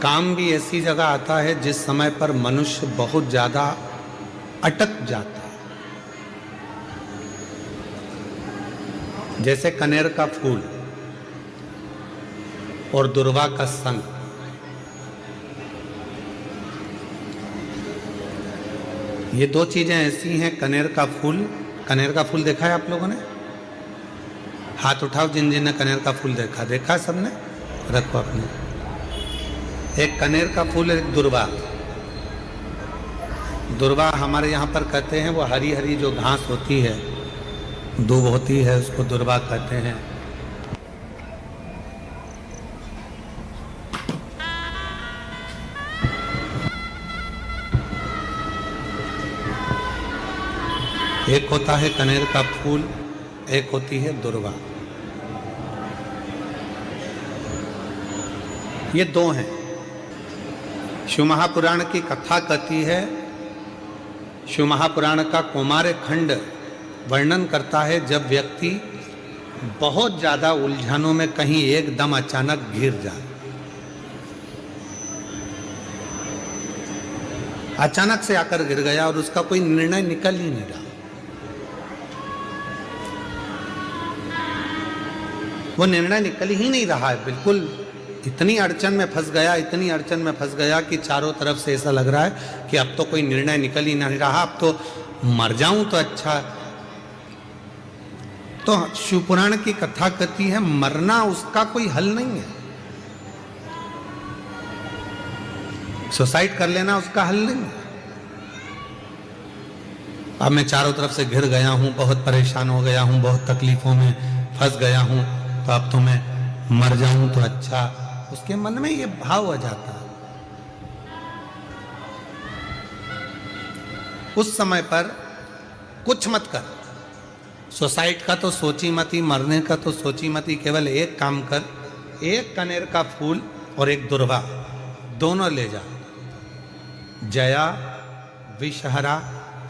काम भी ऐसी जगह आता है जिस समय पर मनुष्य बहुत ज्यादा अटक जाता है, जैसे कनेर का फूल और दुर्वा का संग। ये दो चीजें ऐसी हैं। कनेर का फूल देखा है आप लोगों ने? हाथ उठाओ जिन जिन ने कनेर का फूल देखा है सबने? रखो अपने। एक कनेर का फूल, एक दुर्वा। दुर्वा हमारे यहाँ पर कहते हैं वो हरी हरी जो घास होती है, दूब होती है, उसको दुर्वा कहते हैं। एक होता है कनेर का फूल, एक होती है दुर्वा। ये दो हैं। शिव महापुराण की कथा कहती है, शिव महापुराण का कौमार्य खंड वर्णन करता है जब व्यक्ति बहुत ज्यादा उलझनों में कहीं एकदम अचानक घिर जाए, अचानक से आकर गिर गया और उसका कोई निर्णय निकल ही नहीं रहा। वो निर्णय निकल ही नहीं रहा है, बिल्कुल इतनी अड़चन में फंस गया कि चारों तरफ से ऐसा लग रहा है कि अब तो कोई निर्णय निकल ही नहीं रहा, अब तो मर जाऊं तो अच्छा। तो शिव पुराण की कथा कहती है मरना उसका कोई हल नहीं है, सुसाइड कर लेना उसका हल नहीं है। अब मैं चारों तरफ से घिर गया हूं, बहुत परेशान हो गया हूं, बहुत तकलीफों में फंस गया हूं, तो अब तो मैं मर जाऊं तो अच्छा। उसके मन में ये भाव आ जाता है। उस समय पर कुछ मत कर, सुसाइड का तो सोची मती, मरने का तो सोची मती। केवल एक काम कर, एक कनेर का फूल और एक दुर्वा दोनों ले जा। जया, विषहरा,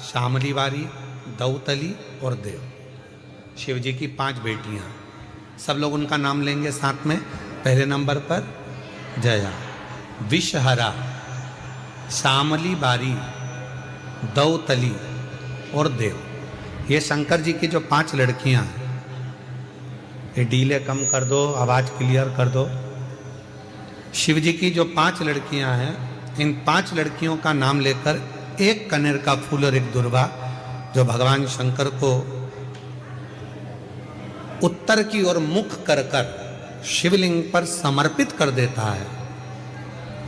शामली वारी, दौतली और देव, शिव जी की 5 बेटियां। सब लोग उनका नाम लेंगे साथ में। पहले नंबर पर जया, विषहरा, शामली बारी, दौतली और देव। ये शंकर जी की जो 5 लड़कियां हैं, ये डीले कम कर दो, आवाज क्लियर कर दो। शिव जी की जो 5 लड़कियां हैं, इन 5 लड़कियों का नाम लेकर एक कनेर का फूल और एक दुर्वा जो भगवान शंकर को उत्तर की ओर मुख कर कर शिवलिंग पर समर्पित कर देता है,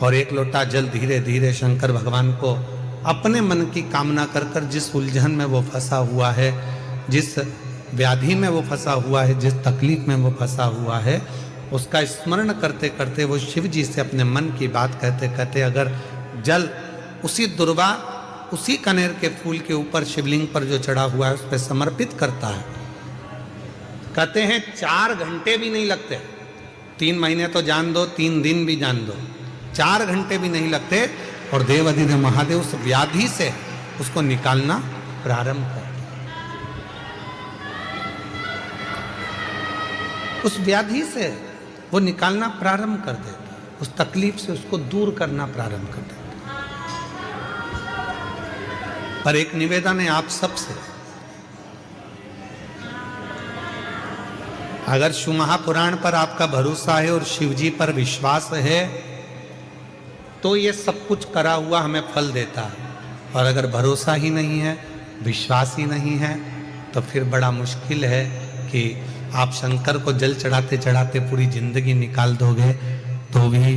और एक लोटा जल धीरे धीरे शंकर भगवान को अपने मन की कामना कर कर जिस उलझन में वो फंसा हुआ है, जिस व्याधि में वो फंसा हुआ है, जिस तकलीफ में वो फंसा हुआ है, उसका स्मरण करते करते वो शिव जी से अपने मन की बात कहते कहते अगर जल उसी दुर्वा, उसी कनेर के फूल के ऊपर शिवलिंग पर जो चढ़ा हुआ है उस पर समर्पित करता है, कहते हैं 4 घंटे भी नहीं लगते। 3 महीने तो जान दो, 3 दिन भी जान दो, 4 घंटे भी नहीं लगते और देवाधिदेव महादेव उस व्याधि से उसको निकालना प्रारंभ कर, उस व्याधि से वो निकालना प्रारंभ कर देता, उस तकलीफ से उसको दूर करना प्रारंभ कर देता। पर एक निवेदन है आप सबसे, अगर शिव महापुराण पर आपका भरोसा है और शिव जी पर विश्वास है तो ये सब कुछ करा हुआ हमें फल देता है, और अगर भरोसा ही नहीं है, विश्वास ही नहीं है, तो फिर बड़ा मुश्किल है कि आप शंकर को जल चढ़ाते चढ़ाते पूरी जिंदगी निकाल दोगे तो भी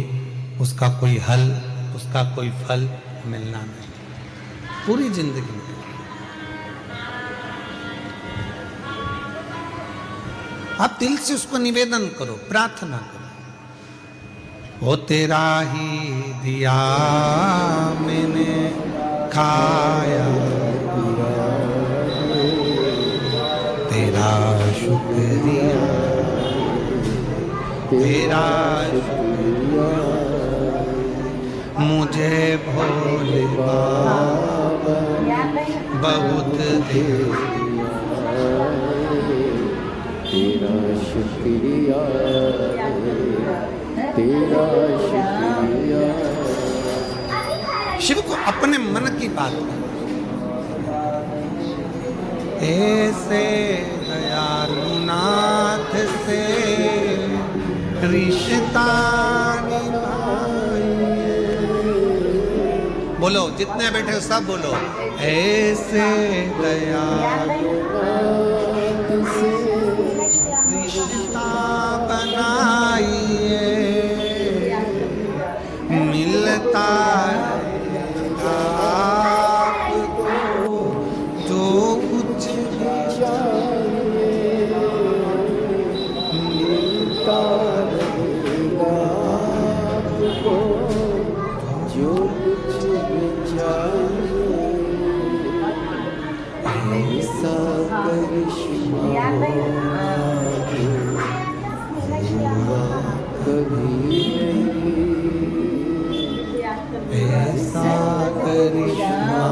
उसका कोई हल, उसका कोई फल मिलना नहीं, पूरी जिंदगी में। आप दिल से उसको निवेदन करो, प्रार्थना करो, वो तेरा ही दिया मैंने खाया, तेरा शुक्रिया, तेरा शुक्रिया, मुझे भोले बाबा बहुत दे, तेरा शुक्रिया, तेरा शुक्रिया। अपने मन की बात कर। ऐसे दयालुनाथ से रिश्ता निभाइए। बोलो, जितने बैठे हो सब बोलो, ऐसे दयालुनाथ से रिश्ता बनाइए, मिलता रहेगा आपको जो कुछ भी चाहिए, मिलता रहेगा आपको जो कुछ भी चाहिए। ऐसा करिश्मा हुआ कभी नहीं, ऐसा करिश्मा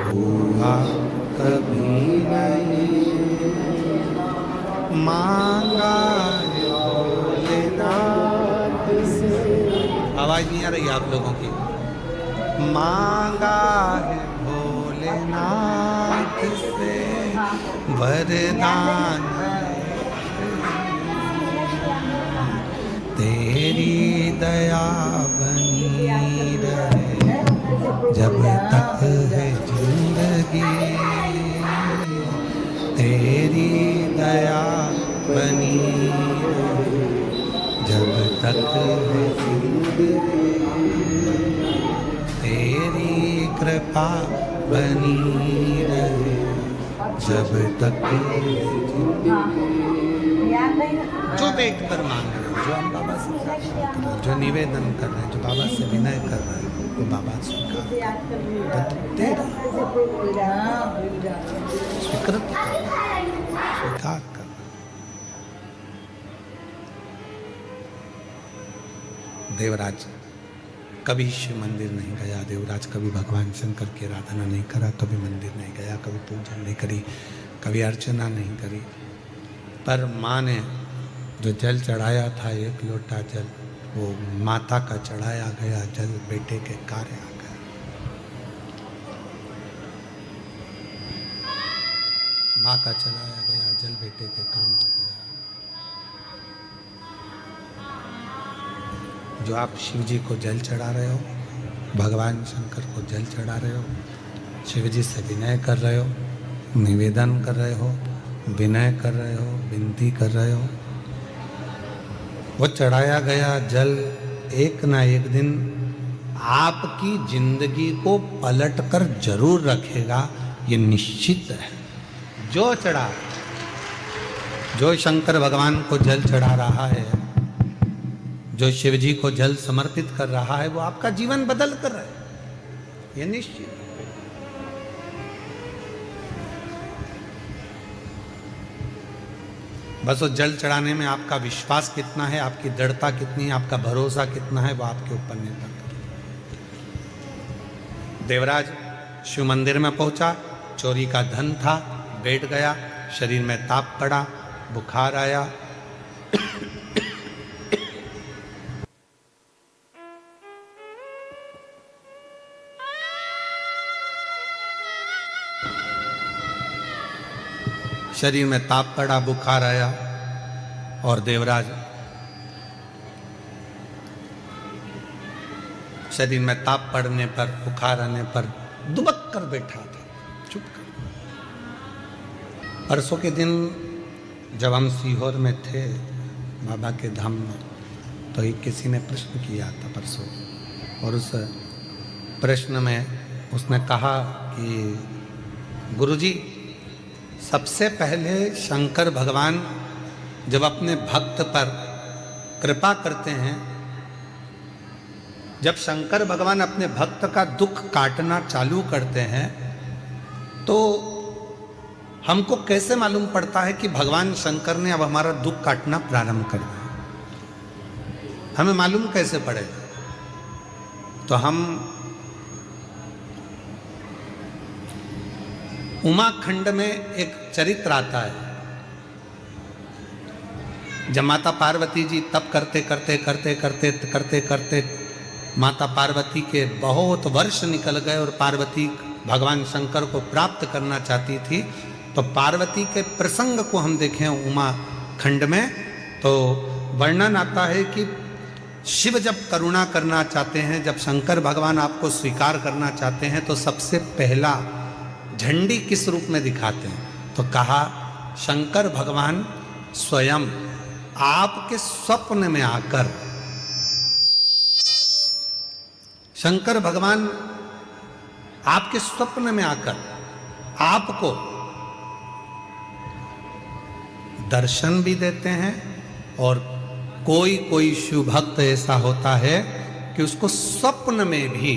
हुआ कभी नहीं। मांगा है भोलेनाथ से, आवाज नहीं आ रही आप लोगों की, मांगा है भोलेनाथ से वरदान, तेरी दया बनी रहे जब तक है जिंदगी, तेरी दया बनी रहे जब तक है जिंदगी, तेरी कृपा बनी रहे जब तक है जिंदगी। जो बैठ कर मांग रहे हो, जो हम बाबा से प्रार्थना कर रहे हैं, जो निवेदन कर रहे हैं, जो बाबा से विनय कर रहे हैं, वो बाबा स्वीकार स्वीकृत स्वीकार कर। देवराज कभी शिव मंदिर नहीं गया, देवराज कभी भगवान शंकर की आराधना नहीं करा, कभी मंदिर नहीं गया, कभी पूजन नहीं करी, कभी अर्चना नहीं करी, पर माँ ने जो जल चढ़ाया था, एक लोटा जल, वो माता का चढ़ाया गया जल बेटे के कार्य आ गया। माँ का चढ़ाया गया जल बेटे के काम आ गया। जो आप शिव जी को जल चढ़ा रहे हो, भगवान शंकर को जल चढ़ा रहे हो, शिव जी से विनय कर रहे हो, निवेदन कर रहे हो, विनय कर रहे हो, विनती कर रहे हो, वो चढ़ाया गया जल एक ना एक दिन आपकी जिंदगी को पलटकर जरूर रखेगा, ये निश्चित है। जो चढ़ा, जो शंकर भगवान को जल चढ़ा रहा है, जो शिव जी को जल समर्पित कर रहा है, वो आपका जीवन बदल कर रहा है, ये निश्चित। बस वो जल चढ़ाने में आपका विश्वास कितना है, आपकी दृढ़ता कितनी है, आपका भरोसा कितना है, वो आपके ऊपर निर्भर करता है। देवराज शिव मंदिर में पहुंचा, चोरी का धन था, बैठ गया, शरीर में ताप पड़ा, बुखार आया, शरीर में ताप पड़ा, बुखार आया, और देवराज शरीर में ताप पड़ने पर, बुखार आने पर दुबक कर बैठा था, चुप कर। परसों के दिन जब हम सीहोर में थे बाबा के धाम में, तो एक किसी ने प्रश्न किया था परसों, और उस प्रश्न में उसने कहा कि गुरुजी, सबसे पहले शंकर भगवान जब अपने भक्त पर कृपा करते हैं, जब शंकर भगवान अपने भक्त का दुख काटना चालू करते हैं, तो हमको कैसे मालूम पड़ता है कि भगवान शंकर ने अब हमारा दुख काटना प्रारंभ कर दिया? हमें मालूम कैसे पड़ेगा? तो हम उमाखंड में एक चरित्र आता है, जब माता पार्वती जी तप करते करते करते करते करते करते माता पार्वती के बहुत वर्ष निकल गए और पार्वती भगवान शंकर को प्राप्त करना चाहती थी। तो पार्वती के प्रसंग को हम देखें उमा खंड में तो वर्णन आता है कि शिव जब करुणा करना चाहते हैं, जब शंकर भगवान आपको स्वीकार करना चाहते हैं तो सबसे पहला झंडी किस रूप में दिखाते हैं? तो कहा शंकर भगवान स्वयं आपके स्वप्न में आकर, शंकर भगवान आपके स्वप्न में आकर आपको दर्शन भी देते हैं और कोई कोई शिव भक्त ऐसा होता है कि उसको स्वप्न में भी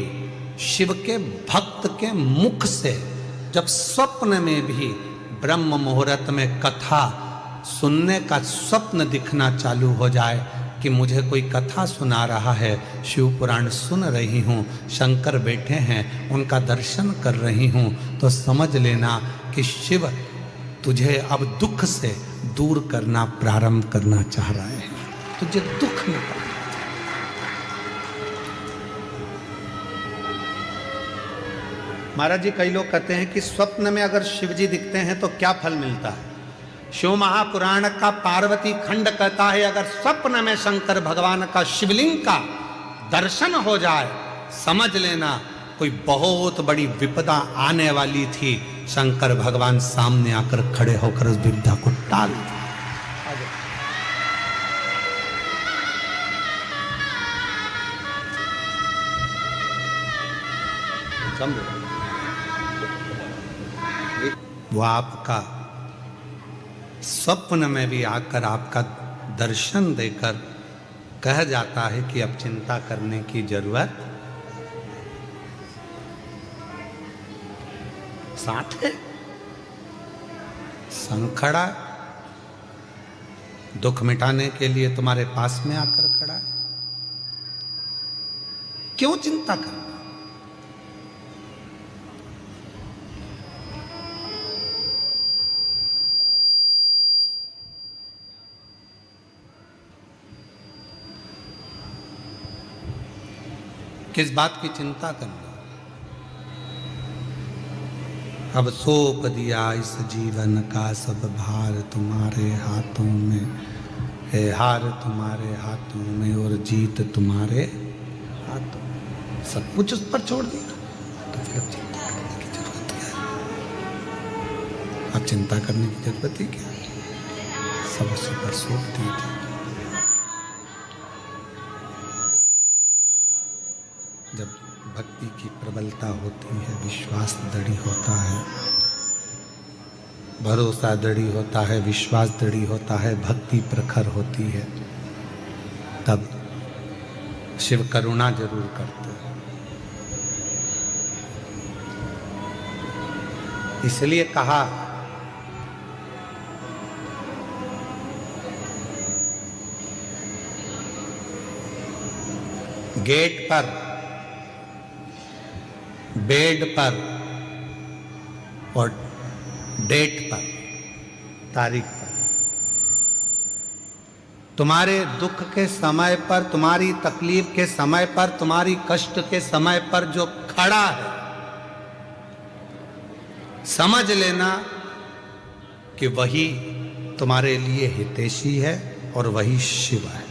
शिव के भक्त के मुख से, जब स्वप्न में भी ब्रह्म मुहूर्त में कथा सुनने का स्वप्न दिखना चालू हो जाए कि मुझे कोई कथा सुना रहा है, शिव पुराण सुन रही हूँ, शंकर बैठे हैं, उनका दर्शन कर रही हूँ, तो समझ लेना कि शिव तुझे अब दुख से दूर करना प्रारंभ करना चाह रहे हैं, तुझे दुख में पाना। महाराज जी कई लोग कहते हैं कि स्वप्न में अगर शिव जी दिखते हैं तो क्या फल मिलता है? शिव महापुराण का पार्वती खंड कहता है अगर स्वप्न में शंकर भगवान का शिवलिंग का दर्शन हो जाए, समझ लेना कोई बहुत बड़ी विपदा आने वाली थी, शंकर भगवान सामने आकर खड़े होकर उस विपदा को टाल दिया। वो आपका स्वप्न में भी आकर आपका दर्शन देकर कह जाता है कि अब चिंता करने की जरूरत साथ है, संग खड़ा, दुख मिटाने के लिए तुम्हारे पास में आकर खड़ा है, क्यों चिंता करना? किस बात की चिंता करना? अब सौंप दिया इस जीवन का सब भार तुम्हारे हाथों में है, हार तुम्हारे हाथों में और जीत तुम्हारे हाथों में, सब कुछ उस पर छोड़ दिया तो फिर अब चिंता करने की जरूरत क्या है? अब चिंता करने की जरूरत ही क्या है? सब उसी पर सौंप दिया। जब भक्ति की प्रबलता होती है, विश्वास दृढ़ होता है, भरोसा दृढ़ होता है, विश्वास दृढ़ होता है, भक्ति प्रखर होती है, तब शिव करुणा जरूर करते हैं। इसलिए कहा गेट पर, बेड पर और डेट पर, तारीख पर, तुम्हारे दुख के समय पर, तुम्हारी तकलीफ के समय पर, तुम्हारी कष्ट के समय पर जो खड़ा है, समझ लेना कि वही तुम्हारे लिए हितैषी है और वही शिव है,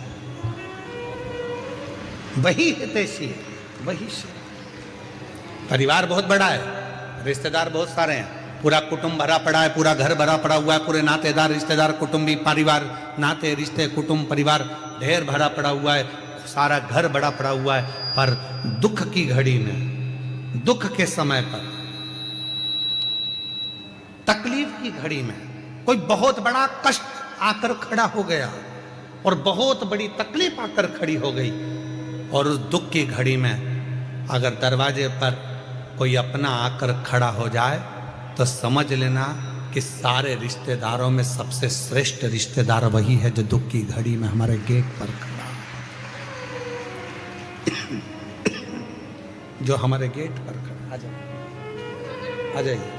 वही हितैषी है, वही शिव। परिवार बहुत बड़ा है, रिश्तेदार बहुत सारे हैं, पूरा कुटुंब भरा पड़ा है, पूरा घर भरा पड़ा हुआ है, पूरे नातेदार रिश्तेदार कुटुंबी परिवार, नाते रिश्ते कुटुंब परिवार ढेर भरा पड़ा हुआ है, सारा घर बड़ा पड़ा हुआ है, पर दुख की घड़ी में, दुख के समय पर, तकलीफ की घड़ी में कोई बहुत बड़ा कष्ट आकर खड़ा हो गया और बहुत बड़ी तकलीफ आकर खड़ी हो गई, और उस दुख की घड़ी में अगर दरवाजे पर कोई अपना आकर खड़ा हो जाए तो समझ लेना कि सारे रिश्तेदारों में सबसे श्रेष्ठ रिश्तेदार वही है जो दुख की घड़ी में हमारे गेट पर खड़ा है, जो हमारे गेट पर खड़ा। आ जाइए।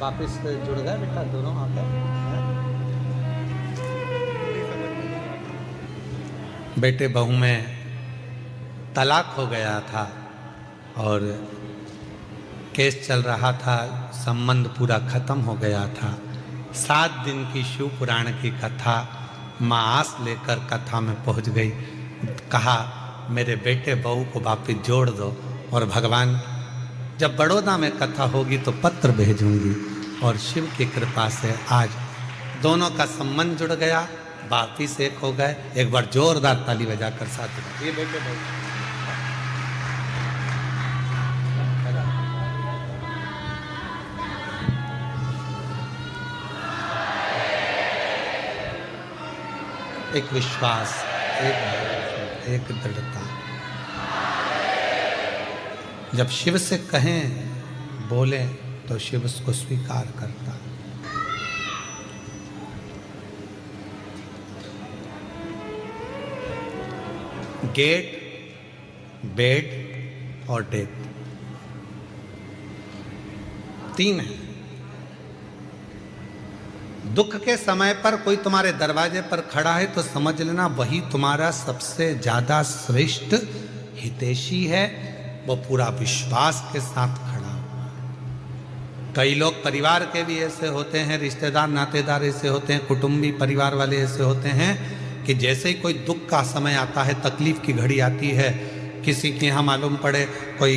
वापस जुड़ गए बेटा दोनों आकर? बेटे बहू में तलाक हो गया था और केस चल रहा था, संबंध पूरा खत्म हो गया था। 7 दिन की शिव पुराण की कथा, माँ आस लेकर कथा में पहुंच गई। कहा मेरे बेटे बहू को वापिस जोड़ दो, और भगवान जब बड़ौदा में कथा होगी तो पत्र भेजूंगी। और शिव की कृपा से आज दोनों का संबंध जुड़ गया, वापिस एक हो गए। एक बार जोरदार ताली बजाकर साथ ये बेटे बहू। एक विश्वास, एक दृढ़ता। जब शिव से कहें बोले तो शिव उसको स्वीकार करता। गेट, बेड और डेथ, 3 है। दुख के समय पर कोई तुम्हारे दरवाजे पर खड़ा है तो समझ लेना वही तुम्हारा सबसे ज्यादा श्रेष्ठ हितैषी है। वो पूरा विश्वास के साथ खड़ा हुआ। कई लोग परिवार के भी ऐसे होते हैं, रिश्तेदार नातेदार ऐसे होते हैं, कुटुंबी परिवार वाले ऐसे होते हैं कि जैसे ही कोई दुख का समय आता है, तकलीफ की घड़ी आती है, किसी के यहाँ मालूम पड़े कोई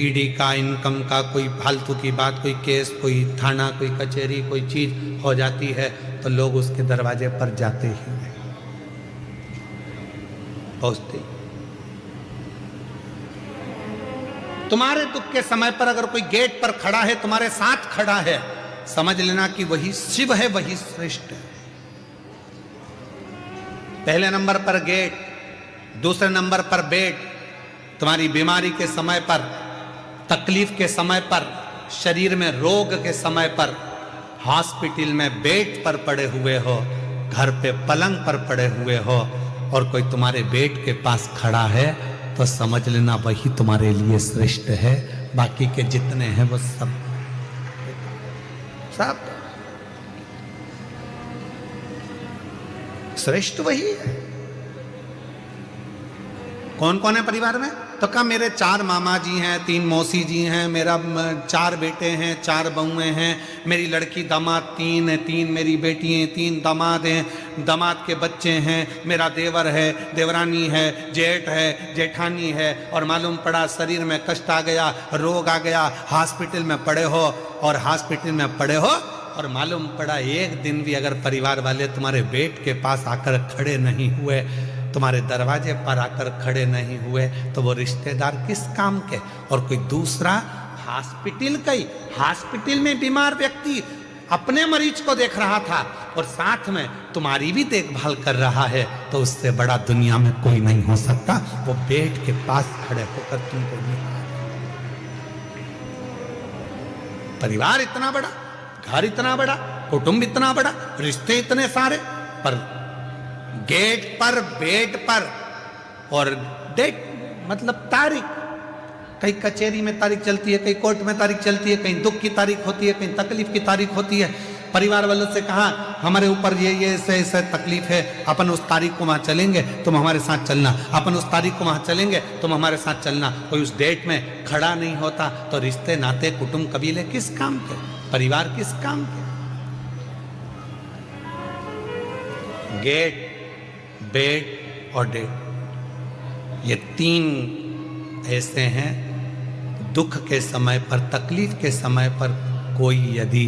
ईडी का, इनकम का कोई फालतू की बात, कोई केस, कोई थाना, कोई कचहरी, कोई चीज हो जाती है, तो लोग उसके दरवाजे पर जाते ही हैं, पहुंचते। तुम्हारे दुख के समय पर अगर कोई गेट पर खड़ा है, तुम्हारे साथ खड़ा है, समझ लेना कि वही शिव है, वही श्रेष्ठ है। पहले नंबर पर गेट, दूसरे नंबर पर बेड। तुम्हारी बीमारी के समय पर, तकलीफ के समय पर, शरीर में रोग के समय पर, हॉस्पिटल में बेड पर पड़े हुए हो, घर पे पलंग पर पड़े हुए हो, और कोई तुम्हारे बेड के पास खड़ा है, तो समझ लेना वही तुम्हारे लिए श्रेष्ठ है। बाकी के जितने हैं वो सब श्रेष्ठ वही है। कौन कौन है परिवार में? तो कहा मेरे 4 मामा जी हैं, 3 मौसी जी हैं, मेरा 4 बेटे हैं, 4 बहुएं हैं, मेरी लड़की दामाद 3 मेरी बेटी हैं, 3 दामाद हैं, दामाद के बच्चे हैं, मेरा देवर है, देवरानी है, जेठ है, जेठानी है, और मालूम पड़ा शरीर में कष्ट आ गया, रोग आ गया, हॉस्पिटल में पड़े हो, और हॉस्पिटल में पड़े हो, और मालूम पड़ा एक दिन भी अगर परिवार वाले तुम्हारे बेड के पास आकर खड़े नहीं हुए, तुम्हारे दरवाजे पर आकर खड़े नहीं हुए, तो वो रिश्तेदार किस काम के? और कोई दूसरा हॉस्पिटल में बीमार व्यक्ति अपने मरीज को देख रहा था और साथ में तुम्हारी भी देखभाल कर रहा है, तो उससे बड़ा दुनिया में कोई नहीं हो सकता। वो बेड के पास खड़े होकर तुमको निहार। परिवार इतना बड़ा, घर इतना बड़ा, कुटुंब इतना बड़ा, रिश्ते इतने सारे, पर गेट पर, बेड पर और डेट मतलब तारीख, कहीं कचहरी में तारीख चलती है, कहीं कोर्ट में तारीख चलती है, कहीं दुख की तारीख होती है, कहीं तकलीफ की तारीख होती है। परिवार वालों से कहा हमारे ऊपर ये ऐसे तकलीफ है, अपन उस तारीख को वहाँ चलेंगे, तुम हमारे साथ चलना, अपन उस तारीख को वहाँ चलेंगे, तुम हमारे साथ चलना। कोई उस डेट में खड़ा नहीं होता, तो रिश्ते नाते कुटुंब कबीले किस काम के, परिवार किस काम के? गेट, बेड और डेट, ये 3 ऐसे हैं। दुख के समय पर, तकलीफ के समय पर कोई यदि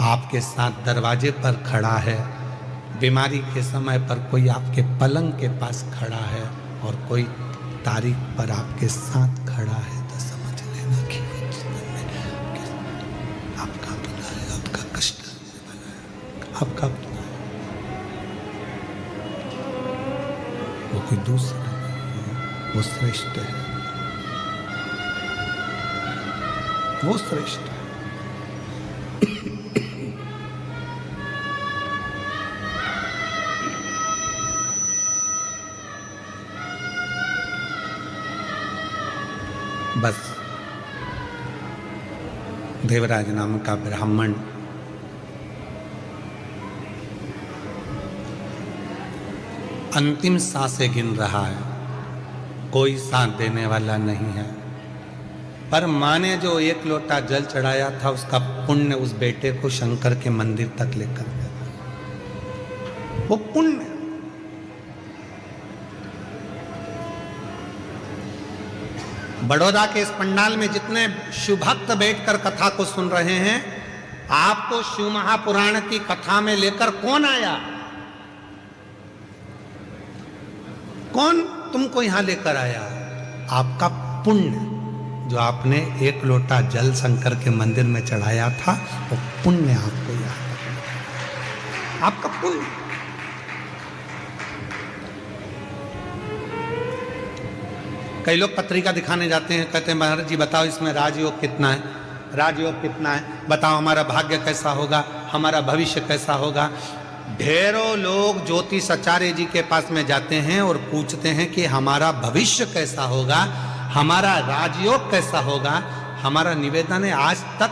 आपके साथ दरवाजे पर खड़ा है, बीमारी के समय पर कोई आपके पलंग के पास खड़ा है, और कोई तारीख पर आपके साथ खड़ा है, तो समझ लेना कि आपका अपना है, आपका कष्ट आपका अपना है, वो कोई दूसरा नहीं है, वो श्रेष्ठ है, वो श्रेष्ठ है। बस देवराज नाम का ब्राह्मण अंतिम सांसें गिन रहा है, कोई साथ देने वाला नहीं है, पर माँ ने जो 1 लोटा जल चढ़ाया था उसका पुण्य उस बेटे को शंकर के मंदिर तक लेकर गया। वो पुण्य बड़ौदा के इस पंडाल में जितने शिव भक्त बैठकर कथा को सुन रहे हैं, आपको शिव महापुराण की कथा में लेकर कौन आया? कौन तुमको यहां लेकर आया? आपका पुण्य, जो आपने 1 लोटा जल शंकर के मंदिर में चढ़ाया था, वो पुण्य आपको याद रखना, आपका पुण्य। कई लोग पत्रिका दिखाने जाते हैं, कहते हैं महाराज जी बताओ इसमें राजयोग कितना है, राजयोग कितना है, बताओ हमारा भाग्य कैसा होगा, हमारा भविष्य कैसा होगा। ढेरों लोग ज्योतिषाचार्य जी के पास में जाते हैं और पूछते हैं कि हमारा भविष्य कैसा होगा, हमारा राजयोग कैसा होगा। हमारा निवेदन है, आज तक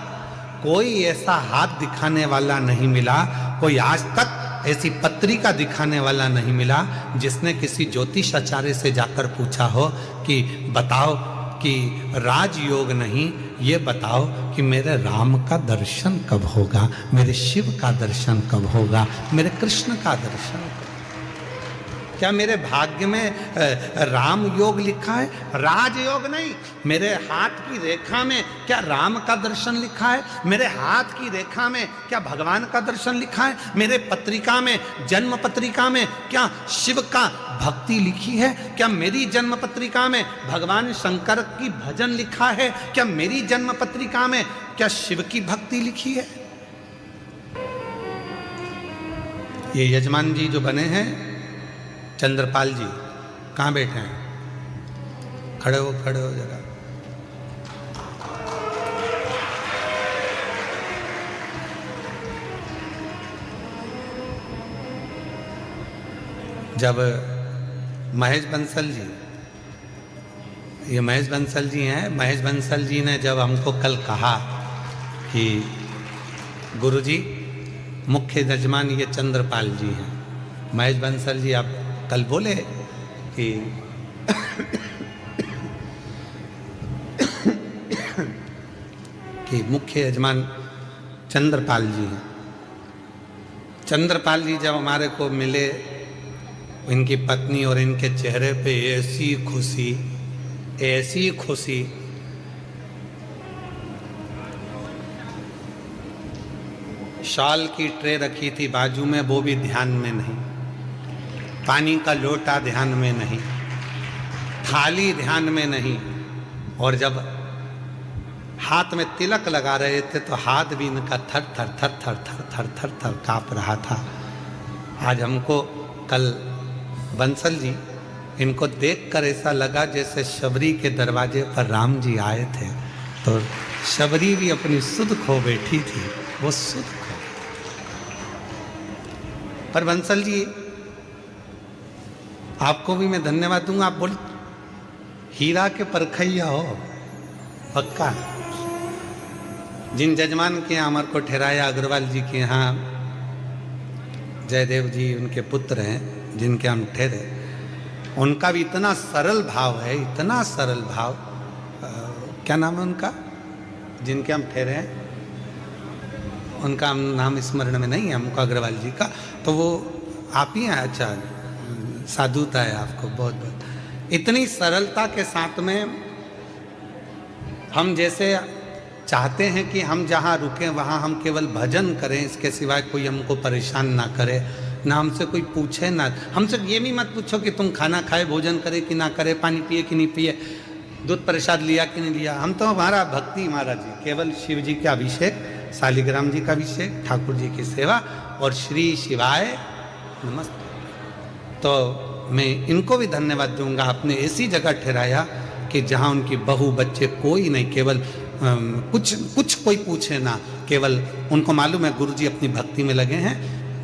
कोई ऐसा हाथ दिखाने वाला नहीं मिला, कोई आज तक ऐसी पत्रिका दिखाने वाला नहीं मिला जिसने किसी ज्योतिष आचार्य से जाकर पूछा हो कि बताओ कि राजयोग नहीं, ये बताओ कि मेरे राम का दर्शन कब होगा, मेरे शिव का दर्शन कब होगा, मेरे कृष्ण का दर्शन कब? क्या मेरे भाग्य में राम योग लिखा है? राजयोग नहीं। मेरे हाथ की रेखा में क्या राम का दर्शन लिखा है? मेरे हाथ की रेखा में क्या भगवान का दर्शन लिखा है? मेरे पत्रिका में, जन्म पत्रिका में क्या शिव का भक्ति लिखी है? क्या मेरी जन्म पत्रिका में भगवान शंकर की भजन लिखा है? क्या मेरी जन्म पत्रिका में क्या शिव की भक्ति लिखी है? ये यजमान जी जो बने हैं चंद्रपाल जी, कहाँ बैठे हैं? खड़े हो जरा। जब महेश बंसल जी, ये महेश बंसल जी हैं, महेश बंसल जी ने जब हमको कल कहा कि गुरुजी मुख्य यजमान ये चंद्रपाल जी हैं, महेश बंसल जी आप कल बोले कि मुख्य यजमान चंद्रपाल जी हैं। चंद्रपाल जी जब हमारे को मिले, इनकी पत्नी और इनके चेहरे पे ऐसी खुशी, ऐसी खुशी, शाल की ट्रे रखी थी बाजू में, वो भी ध्यान में नहीं, पानी का लोटा ध्यान में नहीं, थाली ध्यान में नहीं, और जब हाथ में तिलक लगा रहे थे तो हाथ भी इनका थर थर थर थर थर थर थर थर काँप रहा था। आज हमको कल बंसल जी, इनको देखकर ऐसा लगा जैसे शबरी के दरवाजे पर राम जी आए थे, तो शबरी भी अपनी सुध खो बैठी थी, वो सुध खो। पर बंसल जी आपको भी मैं धन्यवाद दूंगा, आप बोल हीरा के परखैया हो पक्का। जिन जजमान के यहाँ हमारे को ठहराया, अग्रवाल जी के यहाँ जयदेव जी उनके पुत्र हैं, जिनके हम ठहरे, उनका भी इतना सरल भाव है, इतना सरल भाव। क्या नाम है उनका, जिनके हम ठहरे हैं? उनका नाम स्मरण में नहीं है हमको, अग्रवाल जी का। तो वो आप ही हैं? अच्छा, साधुता है आपको, बहुत बहुत। इतनी सरलता के साथ में हम जैसे चाहते हैं कि हम जहाँ रुकें वहाँ हम केवल भजन करें, इसके सिवाय कोई हमको परेशान ना करे, ना हमसे कोई पूछे, ना हमसे ये भी मत पूछो कि तुम खाना खाए, भोजन करे कि ना करे, पानी पिए कि नहीं पिए, दूध प्रसाद लिया कि नहीं लिया। हम तो हमारा भक्ति, महाराज जी केवल शिव जी का अभिषेक, शालिग्राम जी का अभिषेक, ठाकुर जी की सेवा और श्री शिवाय नमस्ते। तो मैं इनको भी धन्यवाद दूंगा, आपने ऐसी जगह ठहराया कि जहाँ उनकी बहू बच्चे कोई नहीं, केवल कुछ कोई पूछे ना, केवल उनको मालूम है गुरुजी अपनी भक्ति में लगे हैं,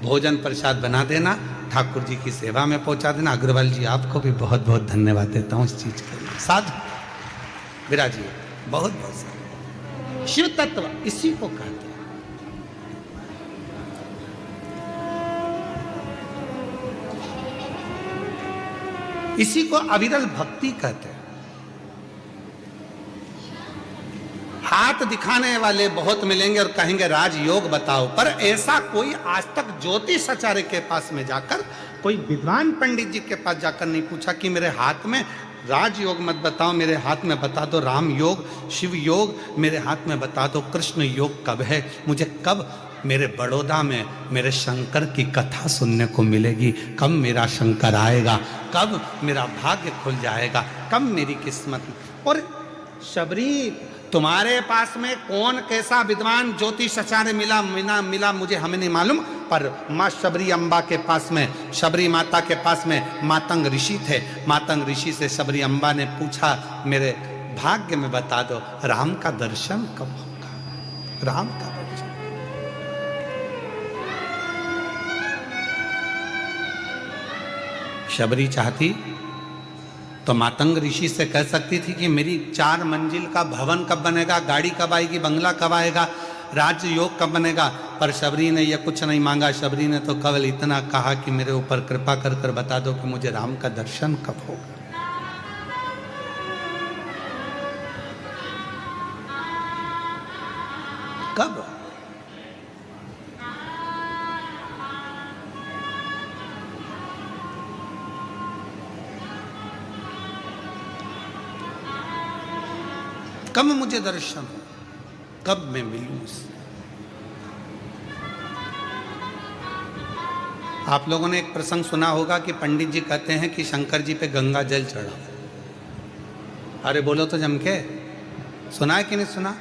भोजन प्रसाद बना देना, ठाकुर जी की सेवा में पहुंचा देना। अग्रवाल जी आपको भी बहुत बहुत धन्यवाद देता हूँ इस चीज़ के लिए। साधु विराजिए, बहुत बहुत साधु। शिव तत्व इसी को कहते हैं। इसी को अविरल भक्ति कहते हैं। हाथ दिखाने वाले बहुत मिलेंगे और कहेंगे राजयोग बताओ, पर ऐसा कोई आज तक ज्योतिषाचार्य के पास में जाकर, कोई विद्वान पंडित जी के पास जाकर नहीं पूछा कि मेरे हाथ में राजयोग मत बताओ, मेरे हाथ में बता दो राम योग, शिव योग, मेरे हाथ में बता दो कृष्ण योग कब है, मुझे कब मेरे बड़ौदा में मेरे शंकर की कथा सुनने को मिलेगी, कब मेरा शंकर आएगा, कब मेरा भाग्य खुल जाएगा, कब मेरी किस्मत। और शबरी तुम्हारे पास में कौन कैसा विद्वान ज्योतिषाचार्य मिला मुझे हमें नहीं मालूम, पर माँ शबरी अम्बा के पास में, शबरी माता के पास में मातंग ऋषि थे। मातंग ऋषि से शबरी अम्बा ने पूछा मेरे भाग्य में बता दो राम का दर्शन कब होगा, राम का दर्शन। शबरी चाहती तो मातंग ऋषि से कह सकती थी कि मेरी 4 मंजिल का भवन कब बनेगा, गाड़ी कब आएगी, बंगला कब आएगा, राज्य योग कब बनेगा, पर शबरी ने यह कुछ नहीं मांगा। शबरी ने तो केवल इतना कहा कि मेरे ऊपर कृपा कर कर बता दो कि मुझे राम का दर्शन कब होगा। कब? कब मुझे दर्शन हो, कब मैं मिलूं उससे। आप लोगों ने एक प्रसंग सुना होगा कि पंडित जी कहते हैं कि शंकर जी पे गंगा जल चढ़ाओ। अरे बोलो तो जम के, सुना है कि नहीं सुना?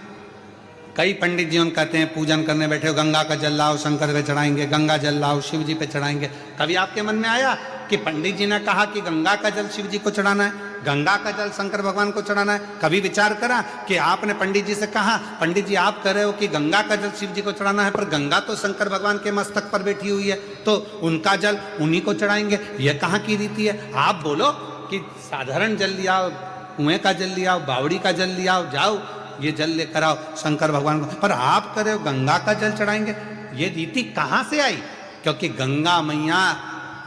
कई पंडित जी कहते हैं पूजन करने बैठे हो गंगा का जल लाओ शंकर पे चढ़ाएंगे, गंगा जल लाओ शिव जी पे चढ़ाएंगे। कभी आपके मन में आया कि पंडित जी ने कहा कि गंगा का जल शिव जी को चढ़ाना है, गंगा का जल शंकर भगवान को चढ़ाना है? कभी विचार करा कि आपने पंडित जी से कहा पंडित जी आप कह रहे हो कि गंगा का जल शिव जी को चढ़ाना है, पर गंगा तो शंकर भगवान के मस्तक पर बैठी हुई है, तो उनका जल उन्हीं को चढ़ाएंगे, यह कहाँ की रीति है? आप बोलो कि साधारण जल लिया आओ, कुएं का जल लिया आओ, बावड़ी का जल लिया आओ, जाओ ये जल लेकर आओ शंकर भगवान को, पर आप कह रहे हो गंगा का जल चढ़ाएंगे। ये रीति कहाँ से आई? क्योंकि गंगा मैया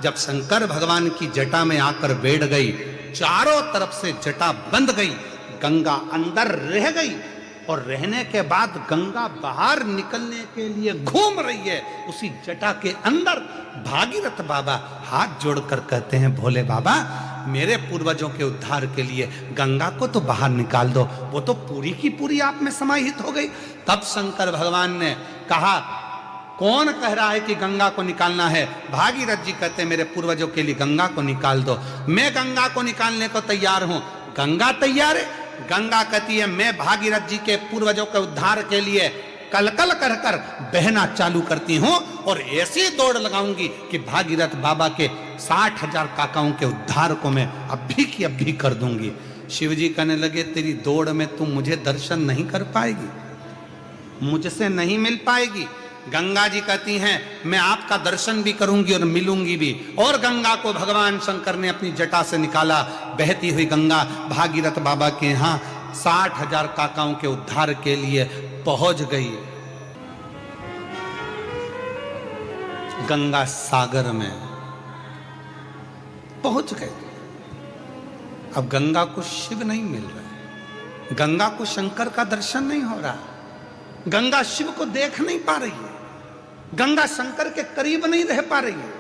जब शंकर भगवान की जटा में आकर बैठ गई, चारों तरफ से जटा बंद गई, गंगा अंदर रह गई, और रहने के बाद गंगा बाहर निकलने के लिए घूम रही है उसी जटा के अंदर। भागीरथ बाबा हाथ जोड़कर कहते हैं भोले बाबा मेरे पूर्वजों के उद्धार के लिए गंगा को तो बाहर निकाल दो, वो तो पूरी की पूरी आप में समाहित हो गई। तब शंकर भगवान ने कहा कौन कह रहा है कि गंगा को निकालना है? भागीरथ जी कहते हैं मेरे पूर्वजों के लिए गंगा को निकाल दो, मैं गंगा को निकालने को तैयार हूं। गंगा तैयार है? गंगा कहती है मैं भागीरथ जी के पूर्वजों के उद्धार के लिए कलकल कर कर बहना चालू करती हूं और ऐसी दौड़ लगाऊंगी कि भागीरथ बाबा के 60,000 काकाओं के उद्धार को मैं अभी की अभी कर दूंगी। शिव जी कहने लगे तेरी दौड़ में तू मुझे दर्शन नहीं कर पाएगी, मुझसे नहीं मिल पाएगी। गंगा जी कहती हैं मैं आपका दर्शन भी करूंगी और मिलूंगी भी। और गंगा को भगवान शंकर ने अपनी जटा से निकाला। बहती हुई गंगा भागीरथ बाबा के यहाँ 60,000 काकाओं के उद्धार के लिए पहुंच गई। गंगा सागर में पहुंच गए। अब गंगा को शिव नहीं मिल रहा, गंगा को शंकर का दर्शन नहीं हो रहा, गंगा शिव को देख नहीं पा रही है, गंगा शंकर के करीब नहीं रह पा रही है,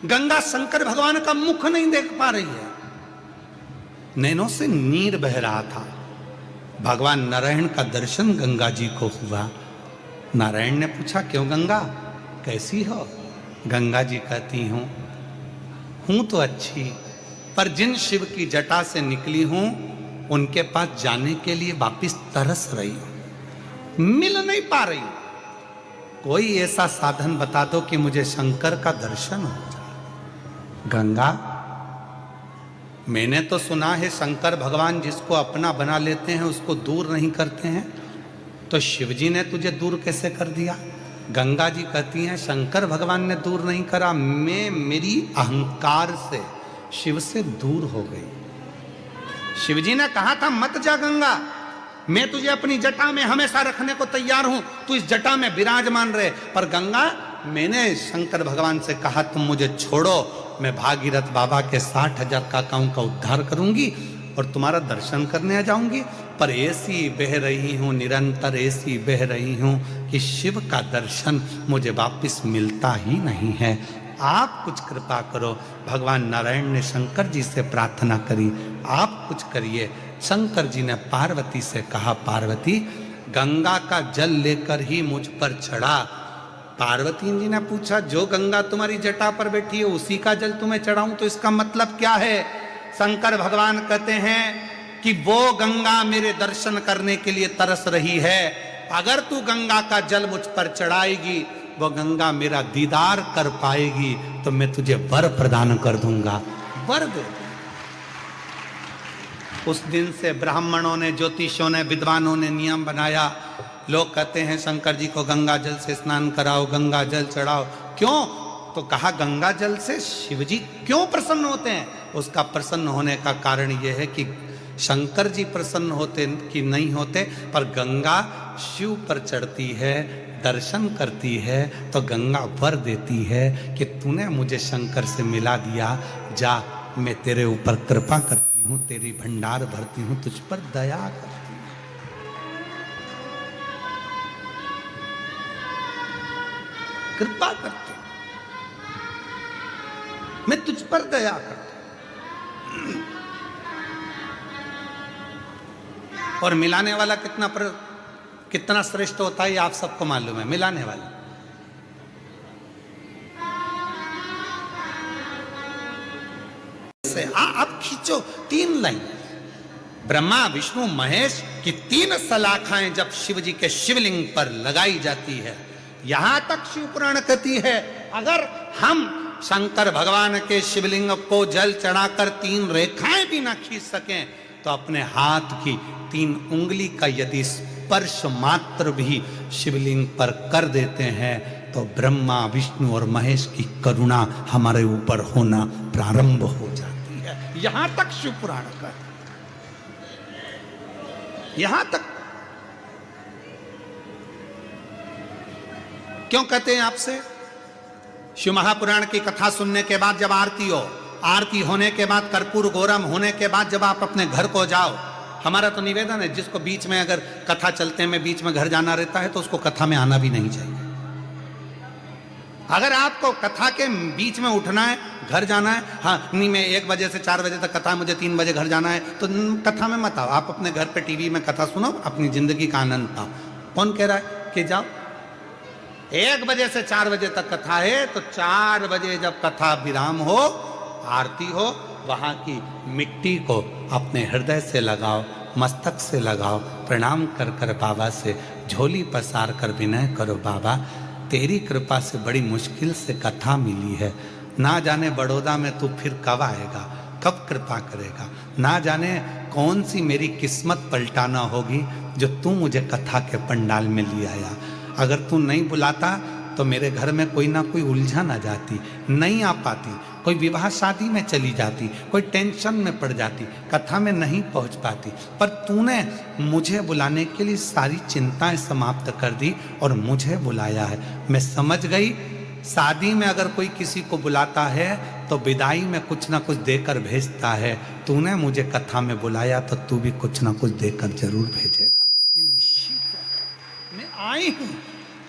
गंगा शंकर भगवान का मुख नहीं देख पा रही है। नैनों से नीर बह रहा था। भगवान नारायण का दर्शन गंगा जी को हुआ। नारायण ने पूछा क्यों गंगा कैसी हो? गंगा जी कहती हूं तो अच्छी, पर जिन शिव की जटा से निकली हूं उनके पास जाने के लिए वापिस तरस रही हूं, मिल नहीं पा रही। कोई ऐसा साधन बता दो कि मुझे शंकर का दर्शन हो जाए। गंगा मैंने तो सुना है शंकर भगवान जिसको अपना बना लेते हैं उसको दूर नहीं करते हैं, तो शिवजी ने तुझे दूर कैसे कर दिया? गंगा जी कहती हैं शंकर भगवान ने दूर नहीं करा, मैं मेरी अहंकार से शिव से दूर हो गई। शिवजी ने कहा था मत जा गंगा, मैं तुझे अपनी जटा में हमेशा रखने को तैयार हूं, तू इस जटा में विराजमान रहे। पर गंगा, मैंने शंकर भगवान से कहा तुम मुझे छोड़ो, मैं भागीरथ बाबा के 60,000 काकाओं का उद्धार करूंगी और तुम्हारा दर्शन करने आ जाऊंगी। पर ऐसी बह रही हूं, निरंतर ऐसी बह रही हूं कि शिव का दर्शन मुझे वापस मिलता ही नहीं है। आप कुछ कृपा करो। भगवान नारायण ने शंकर जी से प्रार्थना करी, आप कुछ करिए। शंकर जी ने पार्वती से कहा, पार्वती गंगा का जल लेकर ही मुझ पर चढ़ा। पार्वती जी ने पूछा, जो गंगा तुम्हारी जटा पर बैठी है उसी का जल तुम्हें चढ़ाऊं, तो इसका मतलब क्या है? शंकर भगवान कहते हैं कि वो गंगा मेरे दर्शन करने के लिए तरस रही है। अगर तू गंगा का जल मुझ पर चढ़ाएगी, वो गंगा मेरा दीदार कर पाएगी, तो मैं तुझे वर प्रदान कर दूंगा। वर दे। उस दिन से ब्राह्मणों ने, ज्योतिषों ने, विद्वानों ने नियम बनाया। लोग कहते हैं शंकर जी को गंगा जल से स्नान कराओ, गंगा जल चढ़ाओ। क्यों? तो कहा गंगा जल से शिव जी क्यों प्रसन्न होते हैं? उसका प्रसन्न होने का कारण यह है कि शंकर जी प्रसन्न होते कि नहीं होते, पर गंगा शिव पर चढ़ती है, दर्शन करती है, तो गंगा वर देती है कि तूने मुझे शंकर से मिला दिया, जा मैं तेरे ऊपर कृपा करती हूँ, तेरी भंडार भरती हूँ, तुझ पर दया करती हूँ। कृपा करती हूँ, मैं तुझ पर दया करती हूँ। और मिलाने वाला कितना श्रेष्ठ होता है ये आप सबको मालूम है। मिलाने वाला से आप खींचो 3 लाइन। ब्रह्मा विष्णु महेश की 3 सलाखाएं जब शिव जी के शिवलिंग पर लगाई जाती है, यहां तक शिव पुराण कहती है अगर हम शंकर भगवान के शिवलिंग को जल चढ़ाकर 3 रेखाएं भी ना खींच सकें, तो अपने हाथ की 3 उंगली का यदि स्पर्श मात्र भी शिवलिंग पर कर देते हैं, तो ब्रह्मा विष्णु और महेश की करुणा हमारे ऊपर होना प्रारंभ हो जाती है। यहां तक शिव पुराण का, यहां तक। क्यों कहते हैं आपसे? शिव महापुराण की कथा सुनने के बाद जब आरती हो, आरती होने के बाद कर्पूर गौरम होने के बाद जब आप अपने घर को जाओ, हमारा तो निवेदन है जिसको बीच में अगर कथा चलते में बीच में घर जाना रहता है तो उसको कथा में आना भी नहीं चाहिए। अगर आपको कथा के बीच में उठना है, घर जाना है, हाँ नहीं मैं 1 बजे से 4 बजे तक कथा है, मुझे 3 बजे घर जाना है, तो कथा में मत आओ। आप अपने घर पे टीवी में कथा सुनो, अपनी जिंदगी का आनंद पाओ। कौन कह रहा है कि जाओ? 1 बजे से 4 बजे तक कथा है, तो 4 बजे जब कथा विराम हो, आरती हो, वहां की मिट्टी को अपने हृदय से लगाओ, मस्तक से लगाओ, प्रणाम कर कर बाबा से झोली पसार कर विनय करो, बाबा तेरी कृपा से बड़ी मुश्किल से कथा मिली है, ना जाने बड़ौदा में तू फिर कब आएगा, कब कृपा करेगा, ना जाने कौन सी मेरी किस्मत पलटाना होगी जो तू मुझे कथा के पंडाल में ले आया। अगर तू नहीं बुलाता तो मेरे घर में कोई ना कोई उलझन आ जाती, नहीं आ पाती, कोई विवाह शादी में चली जाती, कोई टेंशन में पड़ जाती, कथा में नहीं पहुंच पाती। पर तूने मुझे बुलाने के लिए सारी चिंताएं समाप्त कर दी और मुझे बुलाया है। मैं समझ गई शादी में अगर कोई किसी को बुलाता है तो विदाई में कुछ ना कुछ देकर भेजता है। तूने मुझे कथा में बुलाया तो तू भी कुछ ना कुछ देकर जरूर भेजेगा। ये निश्चित है। मैं आई हूं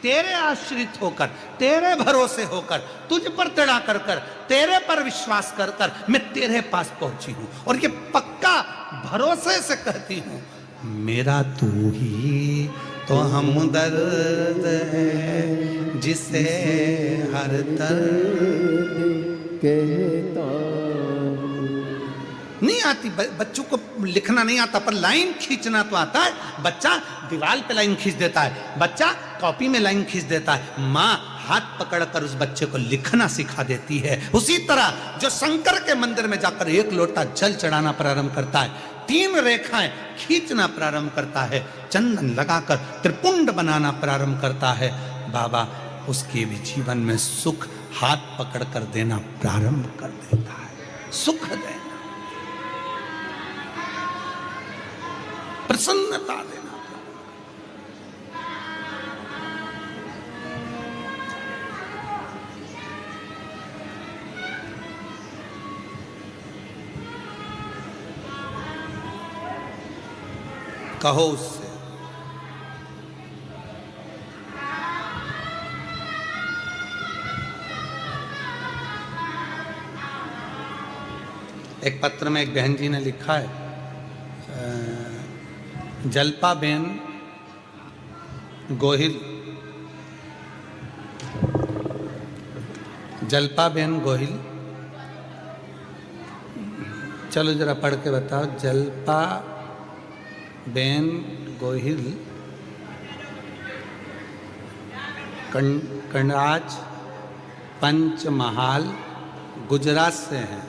तेरे आश्रित होकर, तेरे भरोसे होकर, तुझ पर तड़ा कर कर, तेरे पर विश्वास कर कर मैं तेरे पास पहुंची हूं। और ये पक्का भरोसे से कहती हूं, मेरा तू ही तो हमदर्द है जिसे हर दर्द कहता। नहीं आती बच्चों को लिखना नहीं आता, पर लाइन खींचना तो आता है। बच्चा दीवार पे लाइन खींच देता है, बच्चा कॉपी में लाइन खींच देता है, माँ हाथ पकड़कर उस बच्चे को लिखना सिखा देती है। उसी तरह जो शंकर के मंदिर में जाकर 1 लोटा जल चढ़ाना प्रारंभ करता है, 3 रेखाएं खींचना प्रारंभ करता है, चंदन लगाकर त्रिपुंड बनाना प्रारंभ करता है, बाबा उसके भी जीवन में सुख हाथ पकड़कर देना प्रारंभ कर देता है। सुख देना, प्रसन्नता देना। कहो उससे। एक पत्र में एक बहन जी ने लिखा है, जल्पाबेन गोहिल, जल्पाबेन गोहिल, चलो जरा पढ़ के बताओ। जल्पाबेन गोहिल कन्नौज पंचमहाल गुजरात से हैं।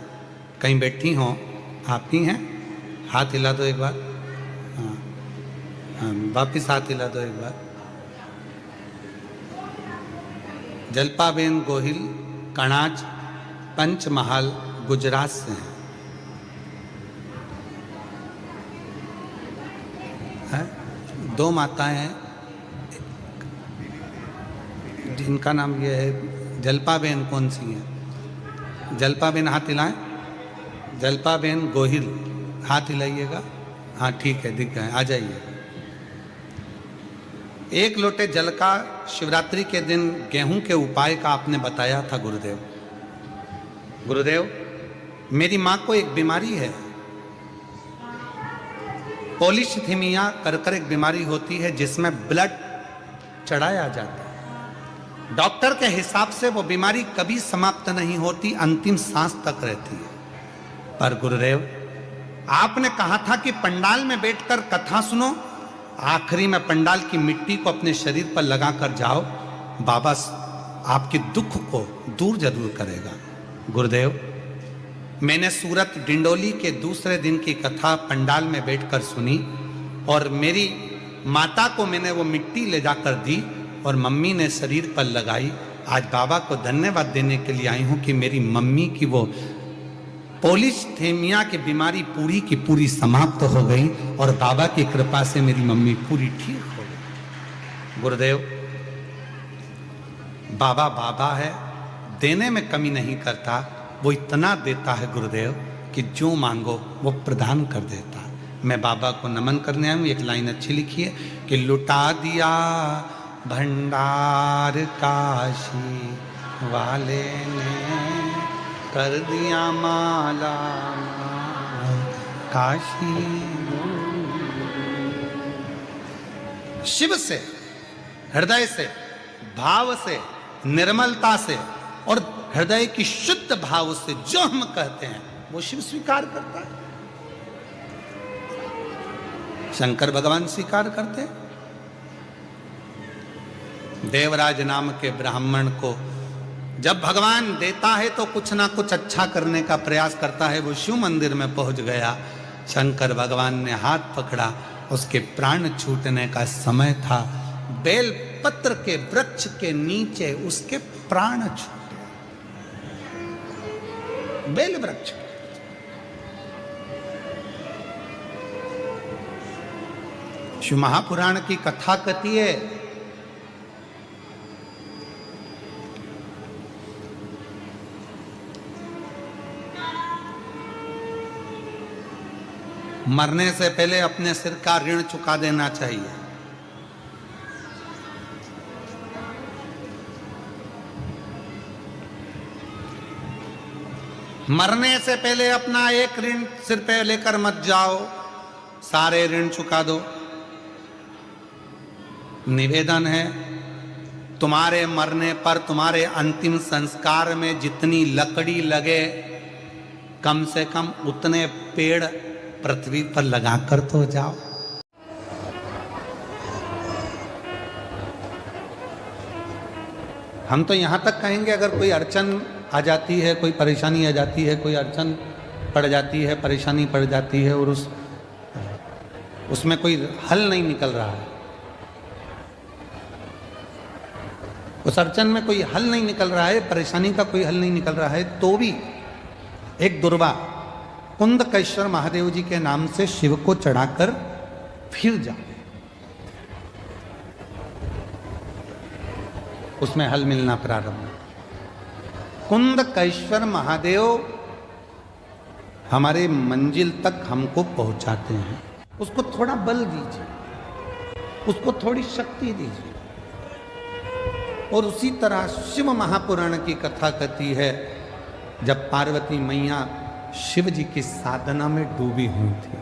कहीं बैठी हो आप ही हैं? हाथ हिला दो एक बार। हाँ हाँ, वापिस हाथ हिला दो एक बार। जल्पाबेन गोहिल कन्नौज पंचमहाल गुजरात से हैं। दो माताएं हैं जिनका नाम ये है। जल्पाबेन कौन सी है? जल्पाबेन हाथ हिलाएं। जल्पाबेन गोहिल हाथ हिलाइएगा। हाँ ठीक है, दिख गए, आ जाइए। एक लोटे जल का शिवरात्रि के दिन गेहूं के उपाय का आपने बताया था गुरुदेव। गुरुदेव, मेरी माँ को एक बीमारी है, पॉलीसिथीमिया कर एक बीमारी होती है जिसमें ब्लड चढ़ाया जाता है। डॉक्टर के हिसाब से वो बीमारी कभी समाप्त नहीं होती, अंतिम सांस तक रहती है। पर गुरुदेव, आपने कहा था कि पंडाल में बैठकर कथा सुनो, आखिरी में पंडाल की मिट्टी को अपने शरीर पर लगाकर जाओ, बाबा आपके दुख को दूर जरूर करेगा। गुरुदेव, मैंने सूरत डिंडोली के दूसरे दिन की कथा पंडाल में बैठकर सुनी और मेरी माता को मैंने वो मिट्टी ले जाकर दी और मम्मी ने शरीर पर लगाई। आज बाबा को धन्यवाद देने के लिए आई हूँ कि मेरी मम्मी की वो पॉलीसिथीमिया की बीमारी पूरी की पूरी समाप्त हो गई और बाबा की कृपा से मेरी मम्मी पूरी ठीक हो गई। गुरुदेव, बाबा बाबा है, देने में कमी नहीं करता, वो इतना देता है गुरुदेव कि जो मांगो वो प्रदान कर देता है। मैं बाबा को नमन करने आया हूँ। एक लाइन अच्छी लिखी है कि लुटा दिया भंडार काशी वाले ने, कर दिया माला काशी। शिव से, हृदय से, भाव से, निर्मलता से और हृदय की शुद्ध भाव से जो हम कहते हैं वो शिव स्वीकार करता है, शंकर भगवान स्वीकार करते हैं। देवराज नाम के ब्राह्मण को जब भगवान देता है तो कुछ ना कुछ अच्छा करने का प्रयास करता है। वो शिव मंदिर में पहुंच गया, शंकर भगवान ने हाथ पकड़ा, उसके प्राण छूटने का समय था। बेल पत्र के वृक्ष के नीचे उसके प्राण छूटे, बेल वृक्ष। शिव महापुराण की कथा कहती है, मरने से पहले अपने सिर का ऋण चुका देना चाहिए। मरने से पहले अपना एक ऋण सिर पे लेकर मत जाओ, सारे ऋण चुका दो। निवेदन है, तुम्हारे मरने पर तुम्हारे अंतिम संस्कार में जितनी लकड़ी लगे कम से कम उतने पेड़ पृथ्वी पर लगाकर तो जाओ। हम तो यहां तक कहेंगे, अगर कोई अड़चन आ जाती है, कोई परेशानी आ जाती है, कोई अड़चन पड़ जाती है, परेशानी पड़ जाती है और उसमें कोई हल नहीं निकल रहा है, उस अड़चन में कोई हल नहीं निकल रहा है, परेशानी का कोई हल नहीं निकल रहा है, तो भी एक दुर्वा कुंदकेश्वर महादेव जी के नाम से शिव को चढ़ाकर फिर जाओ, उसमें हल मिलना प्रारंभ। कुंदकेश्वर महादेव हमारे मंजिल तक हमको पहुंचाते हैं। उसको थोड़ा बल दीजिए, उसको थोड़ी शक्ति दीजिए। और उसी तरह शिव महापुराण की कथा कहती है, जब पार्वती मैया शिव जी की साधना में डूबी हुई थी,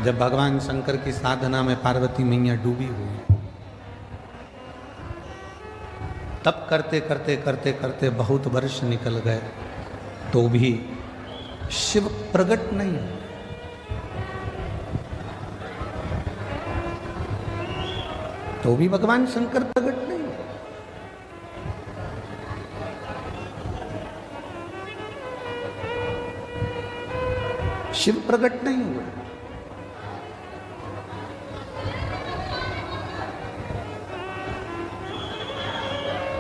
जब भगवान शंकर की साधना में पार्वती मैया डूबी हुई, तब करते करते करते करते बहुत वर्ष निकल गए, तो भी शिव प्रकट नहीं हुए। तो भी भगवान शंकर प्रकट नहीं हुए। शिव प्रकट नहीं हुए।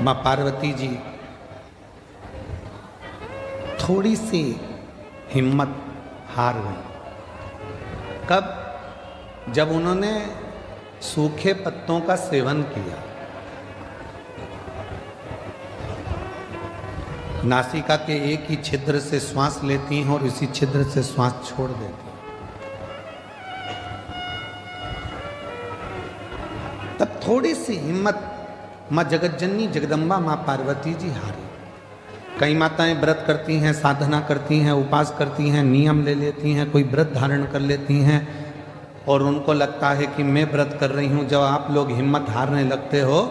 मां पार्वती जी थोड़ी सी हिम्मत हार गई। कब? जब उन्होंने सूखे पत्तों का सेवन किया, नासिका के एक ही छिद्र से श्वास लेती हैं और इसी छिद्र से श्वास छोड़ देती हैं। तब थोड़ी सी हिम्मत मां जगतजननी जगदम्बा मां पार्वती जी हारी। कई माताएं व्रत करती हैं, साधना करती हैं, उपास करती हैं, नियम ले लेती हैं, कोई व्रत धारण कर लेती हैं और उनको लगता है कि मैं व्रत कर रही हूं। जब आप लोग हिम्मत हारने लगते हो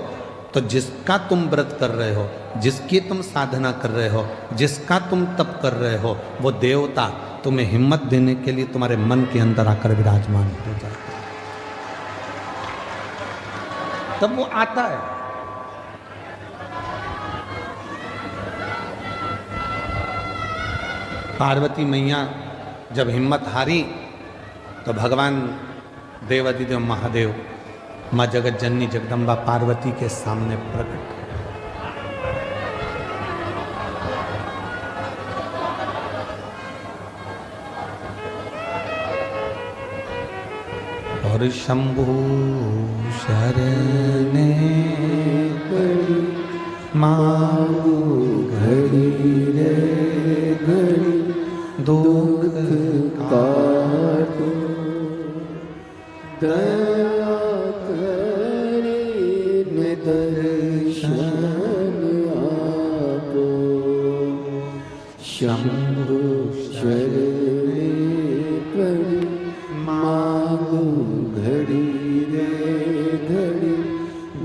तो जिसका तुम व्रत कर रहे हो, जिसकी तुम साधना कर रहे हो, जिसका तुम तप कर रहे हो, वो देवता तुम्हें हिम्मत देने के लिए तुम्हारे मन के अंदर आकर विराजमान हो जाता है। तब वो आता है। पार्वती मैया जब हिम्मत हारी तो भगवान देवादिदेव महादेव मां जगतजननी जगदम्बा पार्वती के सामने प्रकट। और शंभु शरणे मांगू घड़ी रे घड़ी दुख काटो, दया करे दर्शन आपो, शंभु शरणे पड़ी मांगू घड़ी रे घड़ी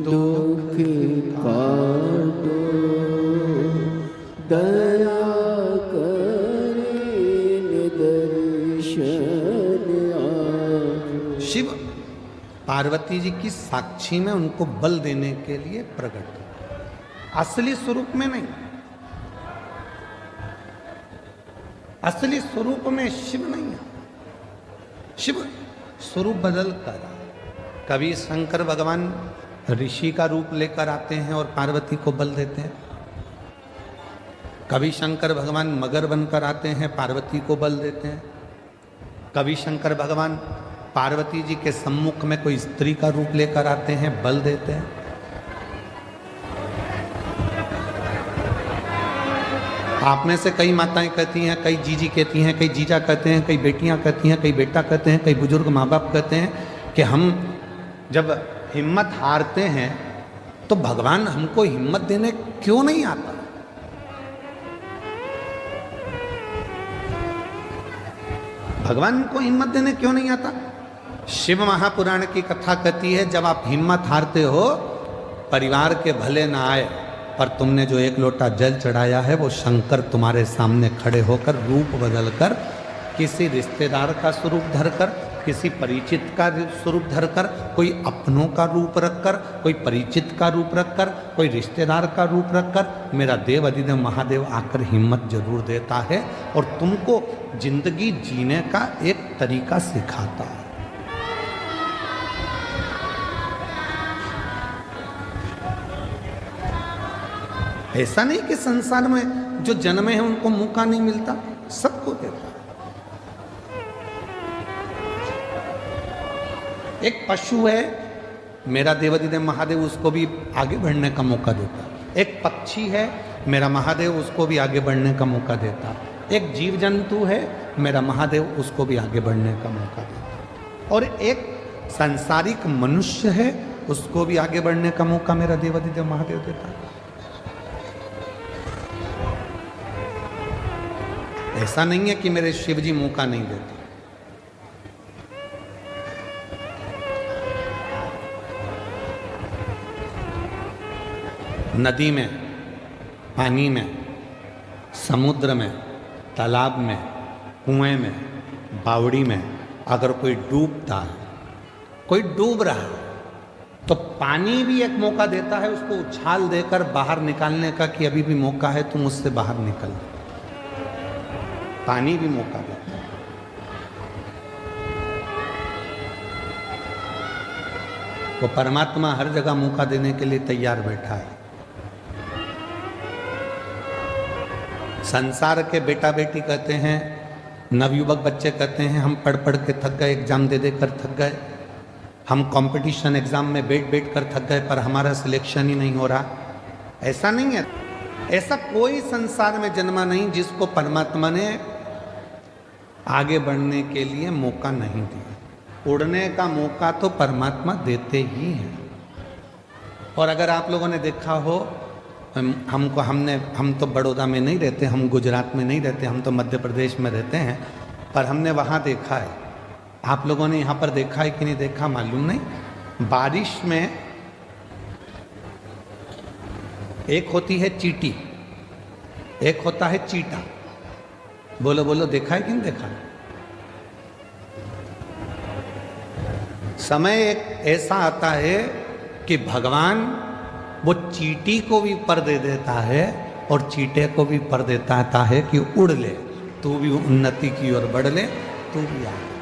दुख काटो, दया शिव पार्वती जी की साक्षी में उनको बल देने के लिए प्रकट, असली स्वरूप में नहीं। असली स्वरूप में शिव नहीं है। शिव स्वरूप बदल कर, कभी शंकर भगवान ऋषि का रूप लेकर आते हैं और पार्वती को बल देते हैं, कभी शंकर भगवान मगर बनकर आते हैं, पार्वती को बल देते हैं, कभी शंकर भगवान पार्वती जी के सम्मुख में कोई स्त्री का रूप लेकर आते हैं, बल देते हैं। आप में से कई माताएं कहती हैं, कई जीजी कहती हैं, कई जीजा कहते हैं, कई बेटियां कहती हैं, कई बेटा कहते हैं, कई बुजुर्ग माँ बाप कहते हैं कि हम जब हिम्मत हारते हैं तो भगवान हमको हिम्मत देने क्यों नहीं आता। भगवान को हिम्मत देने क्यों नहीं आता? शिव महापुराण की कथा कहती है, जब आप हिम्मत हारते हो, परिवार के भले ना आए, पर तुमने जो एक लोटा जल चढ़ाया है वो शंकर तुम्हारे सामने खड़े होकर रूप बदलकर, किसी रिश्तेदार का स्वरूप धरकर, किसी परिचित का स्वरूप धरकर, कोई अपनों का रूप रखकर, कोई परिचित का रूप रखकर, कोई रिश्तेदार का रूप रखकर, मेरा देव अधिदेव महादेव आकर हिम्मत जरूर देता है और तुमको जिंदगी जीने का एक तरीका सिखाता है। ऐसा नहीं कि संसार में जो जन्मे हैं उनको मौका नहीं मिलता, सबको देता है। एक पशु है, मेरा देवाधिदेव महादेव उसको भी आगे बढ़ने का मौका देता है। एक पक्षी है, मेरा महादेव उसको भी आगे बढ़ने का मौका देता। एक जीव जंतु है, मेरा महादेव उसको भी आगे बढ़ने का मौका देता। और एक सांसारिक मनुष्य है, उसको भी आगे बढ़ने का मौका मेरा देवाधिदेव महादेव देता। ऐसा नहीं है कि मेरे शिव जी मौका नहीं देते। नदी में, पानी में, समुद्र में, तालाब में, कुएं में, बावड़ी में अगर कोई डूबता है, कोई डूब रहा है, तो पानी भी एक मौका देता है उसको उछाल देकर बाहर निकालने का कि अभी भी मौका है, तुम उससे बाहर निकल। पानी भी मौका देता है। वो परमात्मा हर जगह मौका देने के लिए तैयार बैठा है। संसार के बेटा बेटी कहते हैं, नवयुवक बच्चे कहते हैं, हम पढ़ पढ़ के थक गए, एग्जाम दे दे कर थक गए, हम कंपटीशन एग्जाम में बैठ बैठ कर थक गए, पर हमारा सिलेक्शन ही नहीं हो रहा। ऐसा नहीं है। ऐसा कोई संसार में जन्मा नहीं जिसको परमात्मा ने आगे बढ़ने के लिए मौका नहीं दिया। उड़ने का मौका तो परमात्मा देते ही हैं। और अगर आप लोगों ने देखा हो, हम तो बड़ौदा में नहीं रहते, हम गुजरात में नहीं रहते, हम तो मध्य प्रदेश में रहते हैं, पर हमने वहाँ देखा है। आप लोगों ने यहाँ पर देखा है कि नहीं देखा मालूम नहीं। बारिश में एक होती है चींटी, एक होता है चीटा। बोलो बोलो, देखा है कि नहीं देखा? समय एक ऐसा आता है कि भगवान वो चींटी को भी पर दे देता है और चीटे को भी पर देता है कि उड़ ले, तू भी उन्नति की ओर बढ़ ले, तू भी आगे।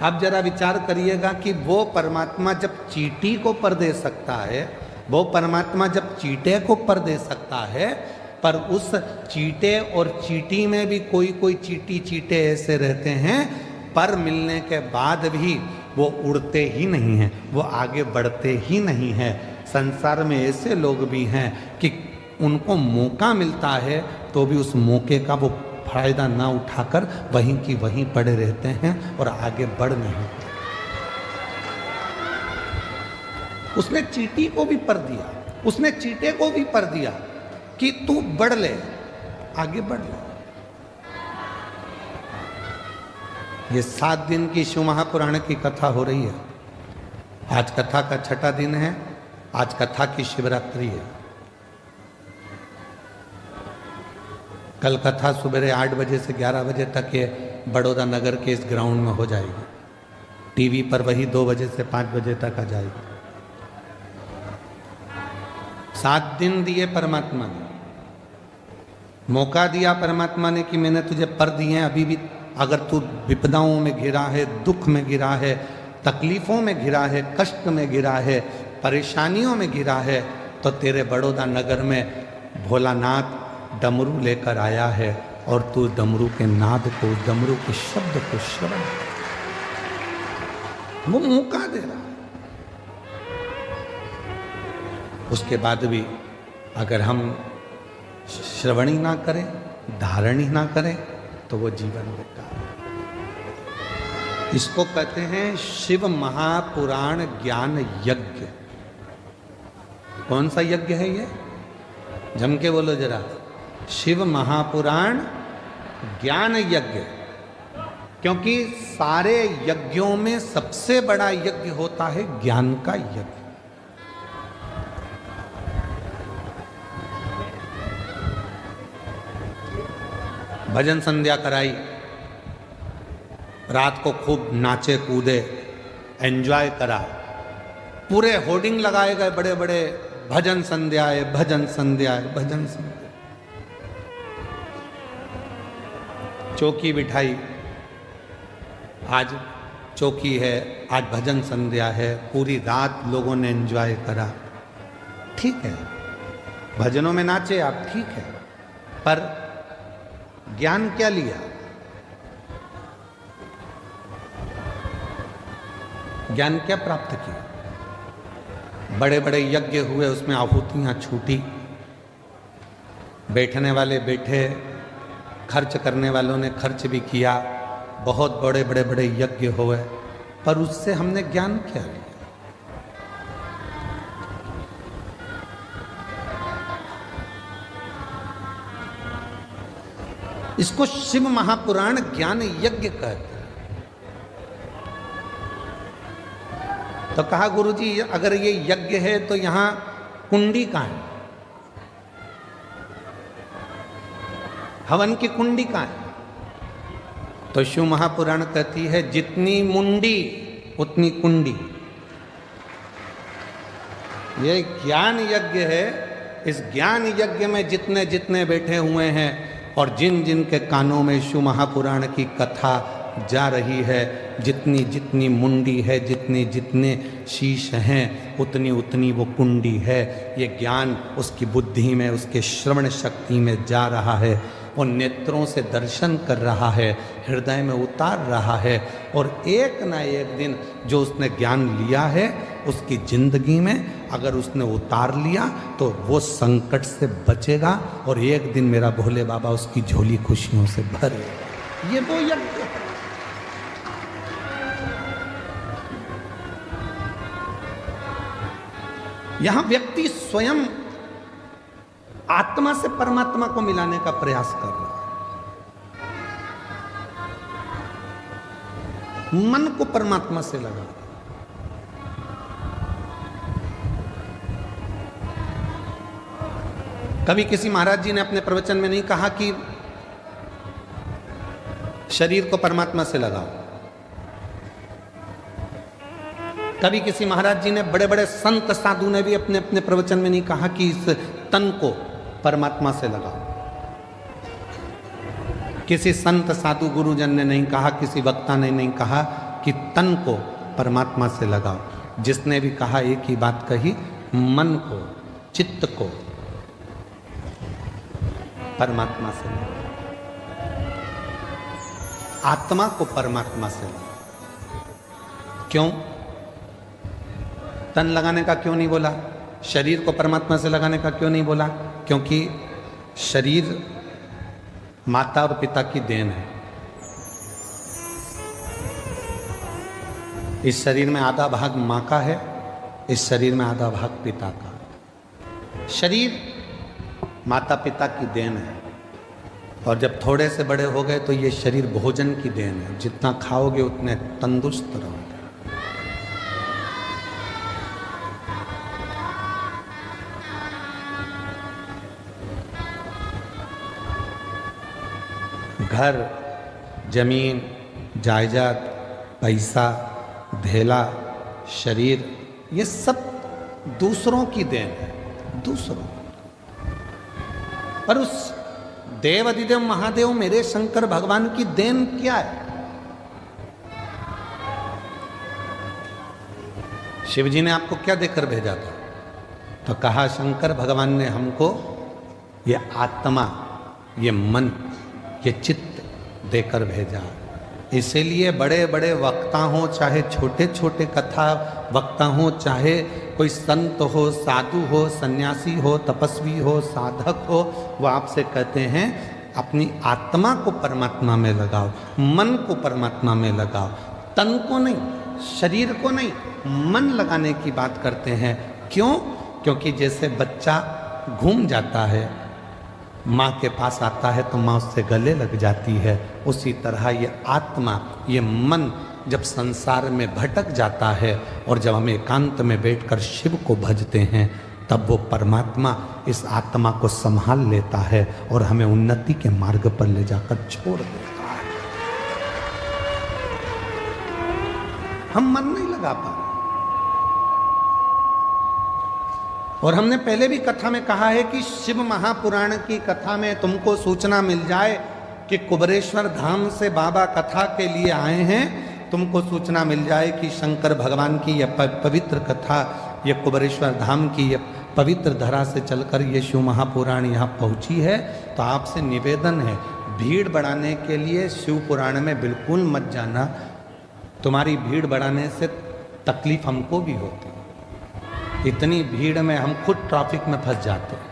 आप जरा विचार करिएगा कि वो परमात्मा जब चींटी को पर दे सकता है, वो परमात्मा जब चीटे को पर दे सकता है, पर उस चीटे और चींटी में भी कोई कोई चींटी चीटे ऐसे रहते हैं, पर मिलने के बाद भी वो उड़ते ही नहीं हैं, वो आगे बढ़ते ही नहीं हैं। संसार में ऐसे लोग भी हैं कि उनको मौका मिलता है तो भी उस मौके का वो फायदा ना उठाकर वहीं की वहीं पड़े रहते हैं और आगे बढ़ नहीं। उसने चींटी को भी पर दिया, उसने चीटे को भी पर दिया कि तू बढ़ ले, आगे बढ़ ले। ये 7 दिन की शिव महापुराण की कथा हो रही है। आज कथा का 6ठा दिन है। आज कथा की शिवरात्रि है। कल कथा सुबह 8 बजे से 11 बजे तक ये बड़ौदा नगर के इस ग्राउंड में हो जाएगी। टीवी पर वही 2 बजे से 5 बजे तक आ जाएगी। 7 दिन दिए परमात्मा ने, मौका दिया परमात्मा ने कि मैंने तुझे पर दिए हैं। अभी भी अगर तू विपदाओं में घिरा है, दुख में घिरा है, तकलीफों में घिरा है, कष्ट में घिरा है, परेशानियों में घिरा है, तो तेरे बड़ौदा नगर में भोलानाथ डमरू लेकर आया है और तू डमरू के नाद को, डमरू के शब्द को श्रवण, वो मौका दे रहा। उसके बाद भी अगर हम श्रवण ही ना करें, धारण ही ना करें, तो वो जीवन बेकार। इसको कहते हैं शिव महापुराण ज्ञान यज्ञ। कौन सा यज्ञ है ये? जम के बोलो जरा। शिव महापुराण ज्ञान यज्ञ। क्योंकि सारे यज्ञों में सबसे बड़ा यज्ञ होता है ज्ञान का यज्ञ। भजन संध्या कराई, रात को खूब नाचे कूदे, एंजॉय करा, पूरे होर्डिंग लगाए गए बड़े बड़े, भजन संध्या है, भजन संध्या है, भजन संध्या। चौकी बिठाई, आज चौकी है, आज भजन संध्या है, पूरी रात लोगों ने एंजॉय करा। ठीक है, भजनों में नाचे आप, ठीक है, पर ज्ञान क्या लिया? ज्ञान क्या प्राप्त किया? बड़े बड़े यज्ञ हुए, उसमें आहुतियां छूटी, बैठने वाले बैठे, खर्च करने वालों ने खर्च भी किया, बहुत बड़े बड़े बड़े यज्ञ हुए, पर उससे हमने ज्ञान क्या लिया? इसको शिव महापुराण ज्ञान यज्ञ कहते हैं। तो कहा गुरुजी अगर ये यज्ञ है तो यहां कुंडी कहां है? हवन की कुंडी कहां है? तो शिव महापुराण कहती है जितनी मुंडी उतनी कुंडी। ये ज्ञान यज्ञ है। इस ज्ञान यज्ञ में जितने जितने बैठे हुए हैं और जिन जिन के कानों में शिव महापुराण की कथा जा रही है, जितनी जितनी मुंडी है, जितने जितने शीश हैं, उतनी उतनी वो कुंडी है। ये ज्ञान उसकी बुद्धि में, उसके श्रवण शक्ति में जा रहा है, वो नेत्रों से दर्शन कर रहा है, हृदय में उतार रहा है, और एक ना एक दिन जो उसने ज्ञान लिया है उसकी जिंदगी में अगर उसने उतार लिया तो वो संकट से बचेगा और एक दिन मेरा भोले बाबा उसकी झोली खुशियों से भरेगा। ये वो यज्ञ है। यहां व्यक्ति स्वयं आत्मा से परमात्मा को मिलाने का प्रयास कर रहा है, मन को परमात्मा से लगा। कभी किसी महाराज जी ने अपने प्रवचन में नहीं कहा कि शरीर को परमात्मा से लगाओ। कभी किसी महाराज जी ने, बड़े बड़े संत साधु ने भी अपने अपने प्रवचन में नहीं कहा कि इस तन को परमात्मा से लगाओ। किसी संत साधु गुरुजन ने नहीं कहा, किसी वक्ता ने नहीं कहा कि तन को परमात्मा से लगाओ। जिसने भी कहा एक ही बात कही, मन को, चित्त को परमात्मा से लगाओ, आत्मा को परमात्मा से लगाओ। क्यों? तन लगाने का क्यों नहीं बोला? शरीर को परमात्मा से लगाने का क्यों नहीं बोला? क्योंकि शरीर माता और पिता की देन है। इस शरीर में आधा भाग मां का है, इस शरीर में आधा भाग पिता का। शरीर माता पिता की देन है, और जब थोड़े से बड़े हो गए तो ये शरीर भोजन की देन है। जितना खाओगे उतने तंदुरुस्त रहोगे। घर, जमीन, जायदाद, पैसा, धेला, शरीर, ये सब दूसरों की देन है, दूसरों। पर उस देव अधिदेव महादेव मेरे शंकर भगवान की देन क्या है? शिव जी ने आपको क्या देकर भेजा था? तो कहा शंकर भगवान ने हमको ये आत्मा, ये मन, ये चित्त देकर भेजा। इसीलिए बड़े बड़े वक्ता हों, चाहे छोटे छोटे कथा वक्ता हों, चाहे कोई संत हो, साधु हो, सन्यासी हो, तपस्वी हो, साधक हो, वो आपसे कहते हैं अपनी आत्मा को परमात्मा में लगाओ, मन को परमात्मा में लगाओ, तन को नहीं, शरीर को नहीं, मन लगाने की बात करते हैं। क्यों? क्योंकि जैसे बच्चा घूम जाता है, माँ के पास आता है तो माँ उससे गले लग जाती है, उसी तरह ये आत्मा, ये मन जब संसार में भटक जाता है और जब हम एकांत में बैठकर शिव को भजते हैं, तब वो परमात्मा इस आत्मा को संभाल लेता है और हमें उन्नति के मार्ग पर ले जाकर छोड़ देता है। हम मन नहीं लगा पा रहे। और हमने पहले भी कथा में कहा है कि शिव महापुराण की कथा में तुमको सूचना मिल जाए कि कुबरेश्वर धाम से बाबा कथा के लिए आए हैं, तुमको सूचना मिल जाए कि शंकर भगवान की यह पवित्र कथा, ये कुबरेश्वर धाम की ये पवित्र धरा से चलकर ये शिव महापुराण यहाँ पहुँची है, तो आपसे निवेदन है भीड़ बढ़ाने के लिए शिव पुराण में बिल्कुल मत जाना। तुम्हारी भीड़ बढ़ाने से तकलीफ हमको भी होती है। इतनी भीड़ में हम खुद ट्रैफिक में फंस जाते हैं।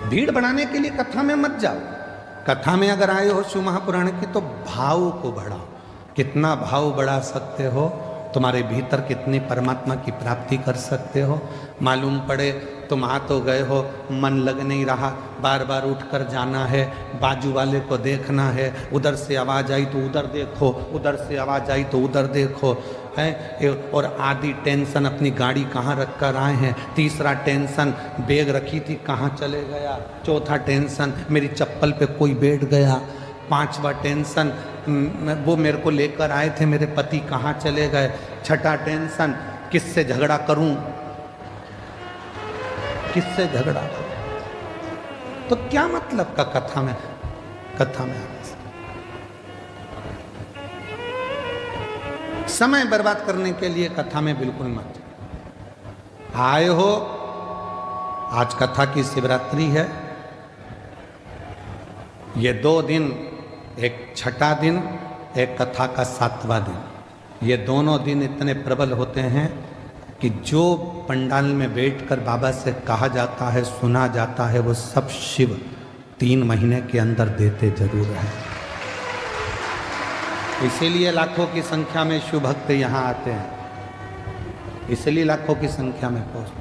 भीड़ बढ़ाने के लिए कथा में मत जाओ। कथा में अगर आए हो शिव महापुराण की तो भाव को बढ़ाओ। कितना भाव बढ़ा सकते हो, तुम्हारे भीतर कितनी परमात्मा की प्राप्ति कर सकते हो। मालूम पड़े तुम आ तो गए हो, मन लग नहीं रहा, बार बार उठकर जाना है, बाजू वाले को देखना है, उधर से आवाज़ आई तो उधर देखो, उधर से आवाज़ आई तो उधर देखो है। और आधी टेंशन अपनी गाड़ी कहाँ रख कर आए हैं, तीसरा टेंशन बैग रखी थी कहाँ चले गया, चौथा टेंशन मेरी चप्पल पे कोई बैठ गया, पांचवा टेंशन वो मेरे को लेकर आए थे मेरे पति कहाँ चले गए, छठा टेंशन किससे झगड़ा करूं, किससे झगड़ा करूं। तो क्या मतलब का कथा में आने से? समय बर्बाद करने के लिए कथा में बिल्कुल मत आए हो। आज कथा की शिवरात्रि है, ये 2 दिन, एक छठा दिन, एक कथा का 7वां दिन, ये दोनों दिन इतने प्रबल होते हैं कि जो पंडाल में बैठकर बाबा से कहा जाता है, सुना जाता है, वो सब शिव 3 महीने के अंदर देते जरूर हैं। इसीलिए लाखों की संख्या में शिव भक्त यहाँ आते हैं, इसलिए लाखों की संख्या में पहुँचते।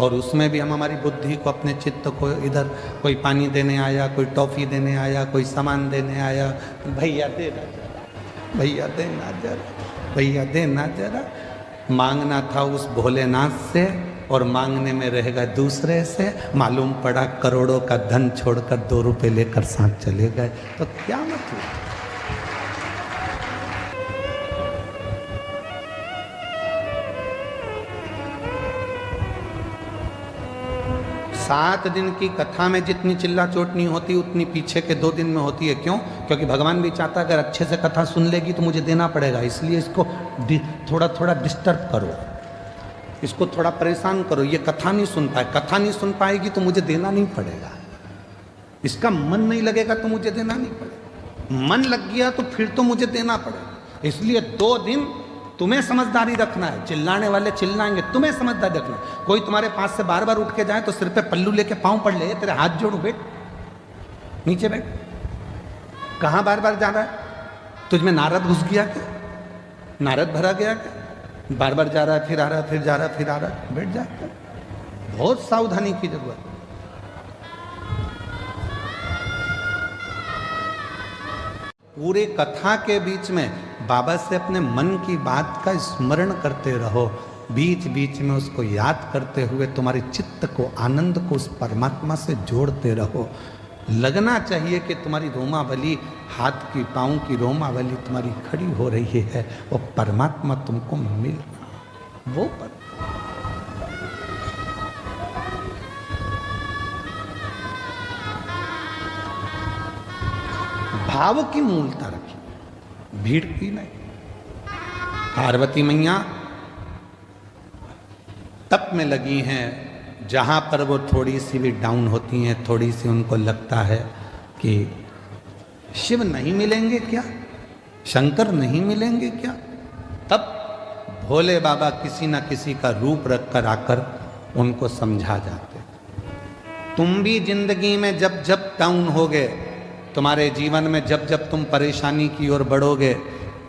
और उसमें भी हम हमारी बुद्धि को, अपने चित्त को, इधर कोई पानी देने आया, कोई टॉफ़ी देने आया, कोई सामान देने आया, भैया देना जरा, भैया देना जरा, भैया देना जरा। मांगना था उस भोलेनाथ से और मांगने में रह गए दूसरे से। मालूम पड़ा करोड़ों का धन छोड़कर 2 रुपए लेकर साथ चले गए। तो क्या मतलब? सात दिन की कथा में जितनी चिल्ला चोटनी होती उतनी पीछे के 2 दिन में होती है। क्यों? क्योंकि भगवान भी चाहता है अगर अच्छे से कथा सुन लेगी तो मुझे देना पड़ेगा, इसलिए इसको थोड़ा थोड़ा डिस्टर्ब करो, इसको थोड़ा परेशान करो। ये कथा नहीं सुन पाए, कथा नहीं सुन पाएगी तो मुझे देना नहीं पड़ेगा, इसका मन नहीं लगेगा तो मुझे देना नहीं पड़ेगा, मन लग गया तो फिर तो मुझे देना पड़ेगा। इसलिए 2 दिन तुम्हें समझदारी रखना है। चिल्लाने वाले चिल्लाएंगे, तुम्हें समझदारी रखना है। कोई तुम्हारे पास से बार बार उठ के जाए तो सिर पे पल्लू लेके पाँव पड़ ले, तेरे हाथ जोड़ो, बैठ नीचे बैठ, कहाँ बार बार जा रहा है? तुझ में नारद घुस गया क्या? नारद भरा गया क्या? बार बार जा रहा है, फिर आ रहा है, फिर जा रहा है, फिर आ रहा है, बैठ जा। बहुत सावधानी की जरूरत है। पूरे कथा के बीच में बाबा से अपने मन की बात का स्मरण करते रहो, बीच बीच में उसको याद करते हुए तुम्हारे चित्त को, आनंद को उस परमात्मा से जोड़ते रहो। लगना चाहिए कि तुम्हारी रोमावली, हाथ की पाँव की रोमावली तुम्हारी खड़ी हो रही है, वो परमात्मा तुमको मिल रहा, वो भाव की मूलता रखी, भीड़ की नहीं। पार्वती मैया तप में लगी हैं, जहां पर वो थोड़ी सी भी डाउन होती हैं, थोड़ी सी उनको लगता है कि शिव नहीं मिलेंगे क्या, शंकर नहीं मिलेंगे क्या, तब भोले बाबा किसी ना किसी का रूप रख कर आकर उनको समझा जाते। तुम भी जिंदगी में जब जब डाउन होगे, तुम्हारे जीवन में जब जब तुम परेशानी की ओर बढ़ोगे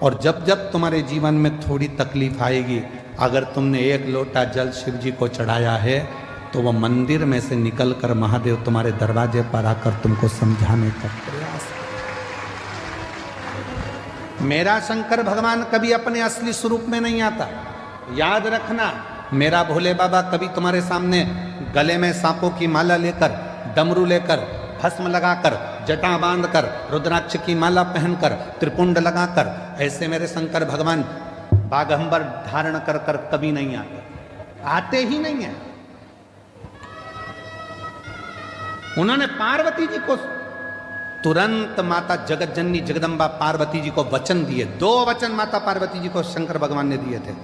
और जब जब तुम्हारे जीवन में थोड़ी तकलीफ आएगी, अगर तुमने 1 लोटा जल शिव जी को चढ़ाया है तो वह मंदिर में से निकलकर महादेव तुम्हारे दरवाजे पर आकर तुमको समझाने का प्रयास करें। मेरा शंकर भगवान कभी अपने असली स्वरूप में नहीं आता, याद रखना। मेरा भोले बाबा कभी तुम्हारे सामने गले में सांपों की माला लेकर, डमरू लेकर, भस्म लगाकर, जटा बांधकर, रुद्राक्ष की माला पहनकर, त्रिपुंड लगाकर, ऐसे मेरे शंकर भगवान बागंबर धारण कर कर कभी नहीं आते, आते ही नहीं है। उन्होंने पार्वती जी को तुरंत माता जगत जननी जगदम्बा पार्वती जी को वचन दिए। 2 वचन माता पार्वती जी को शंकर भगवान ने दिए थे।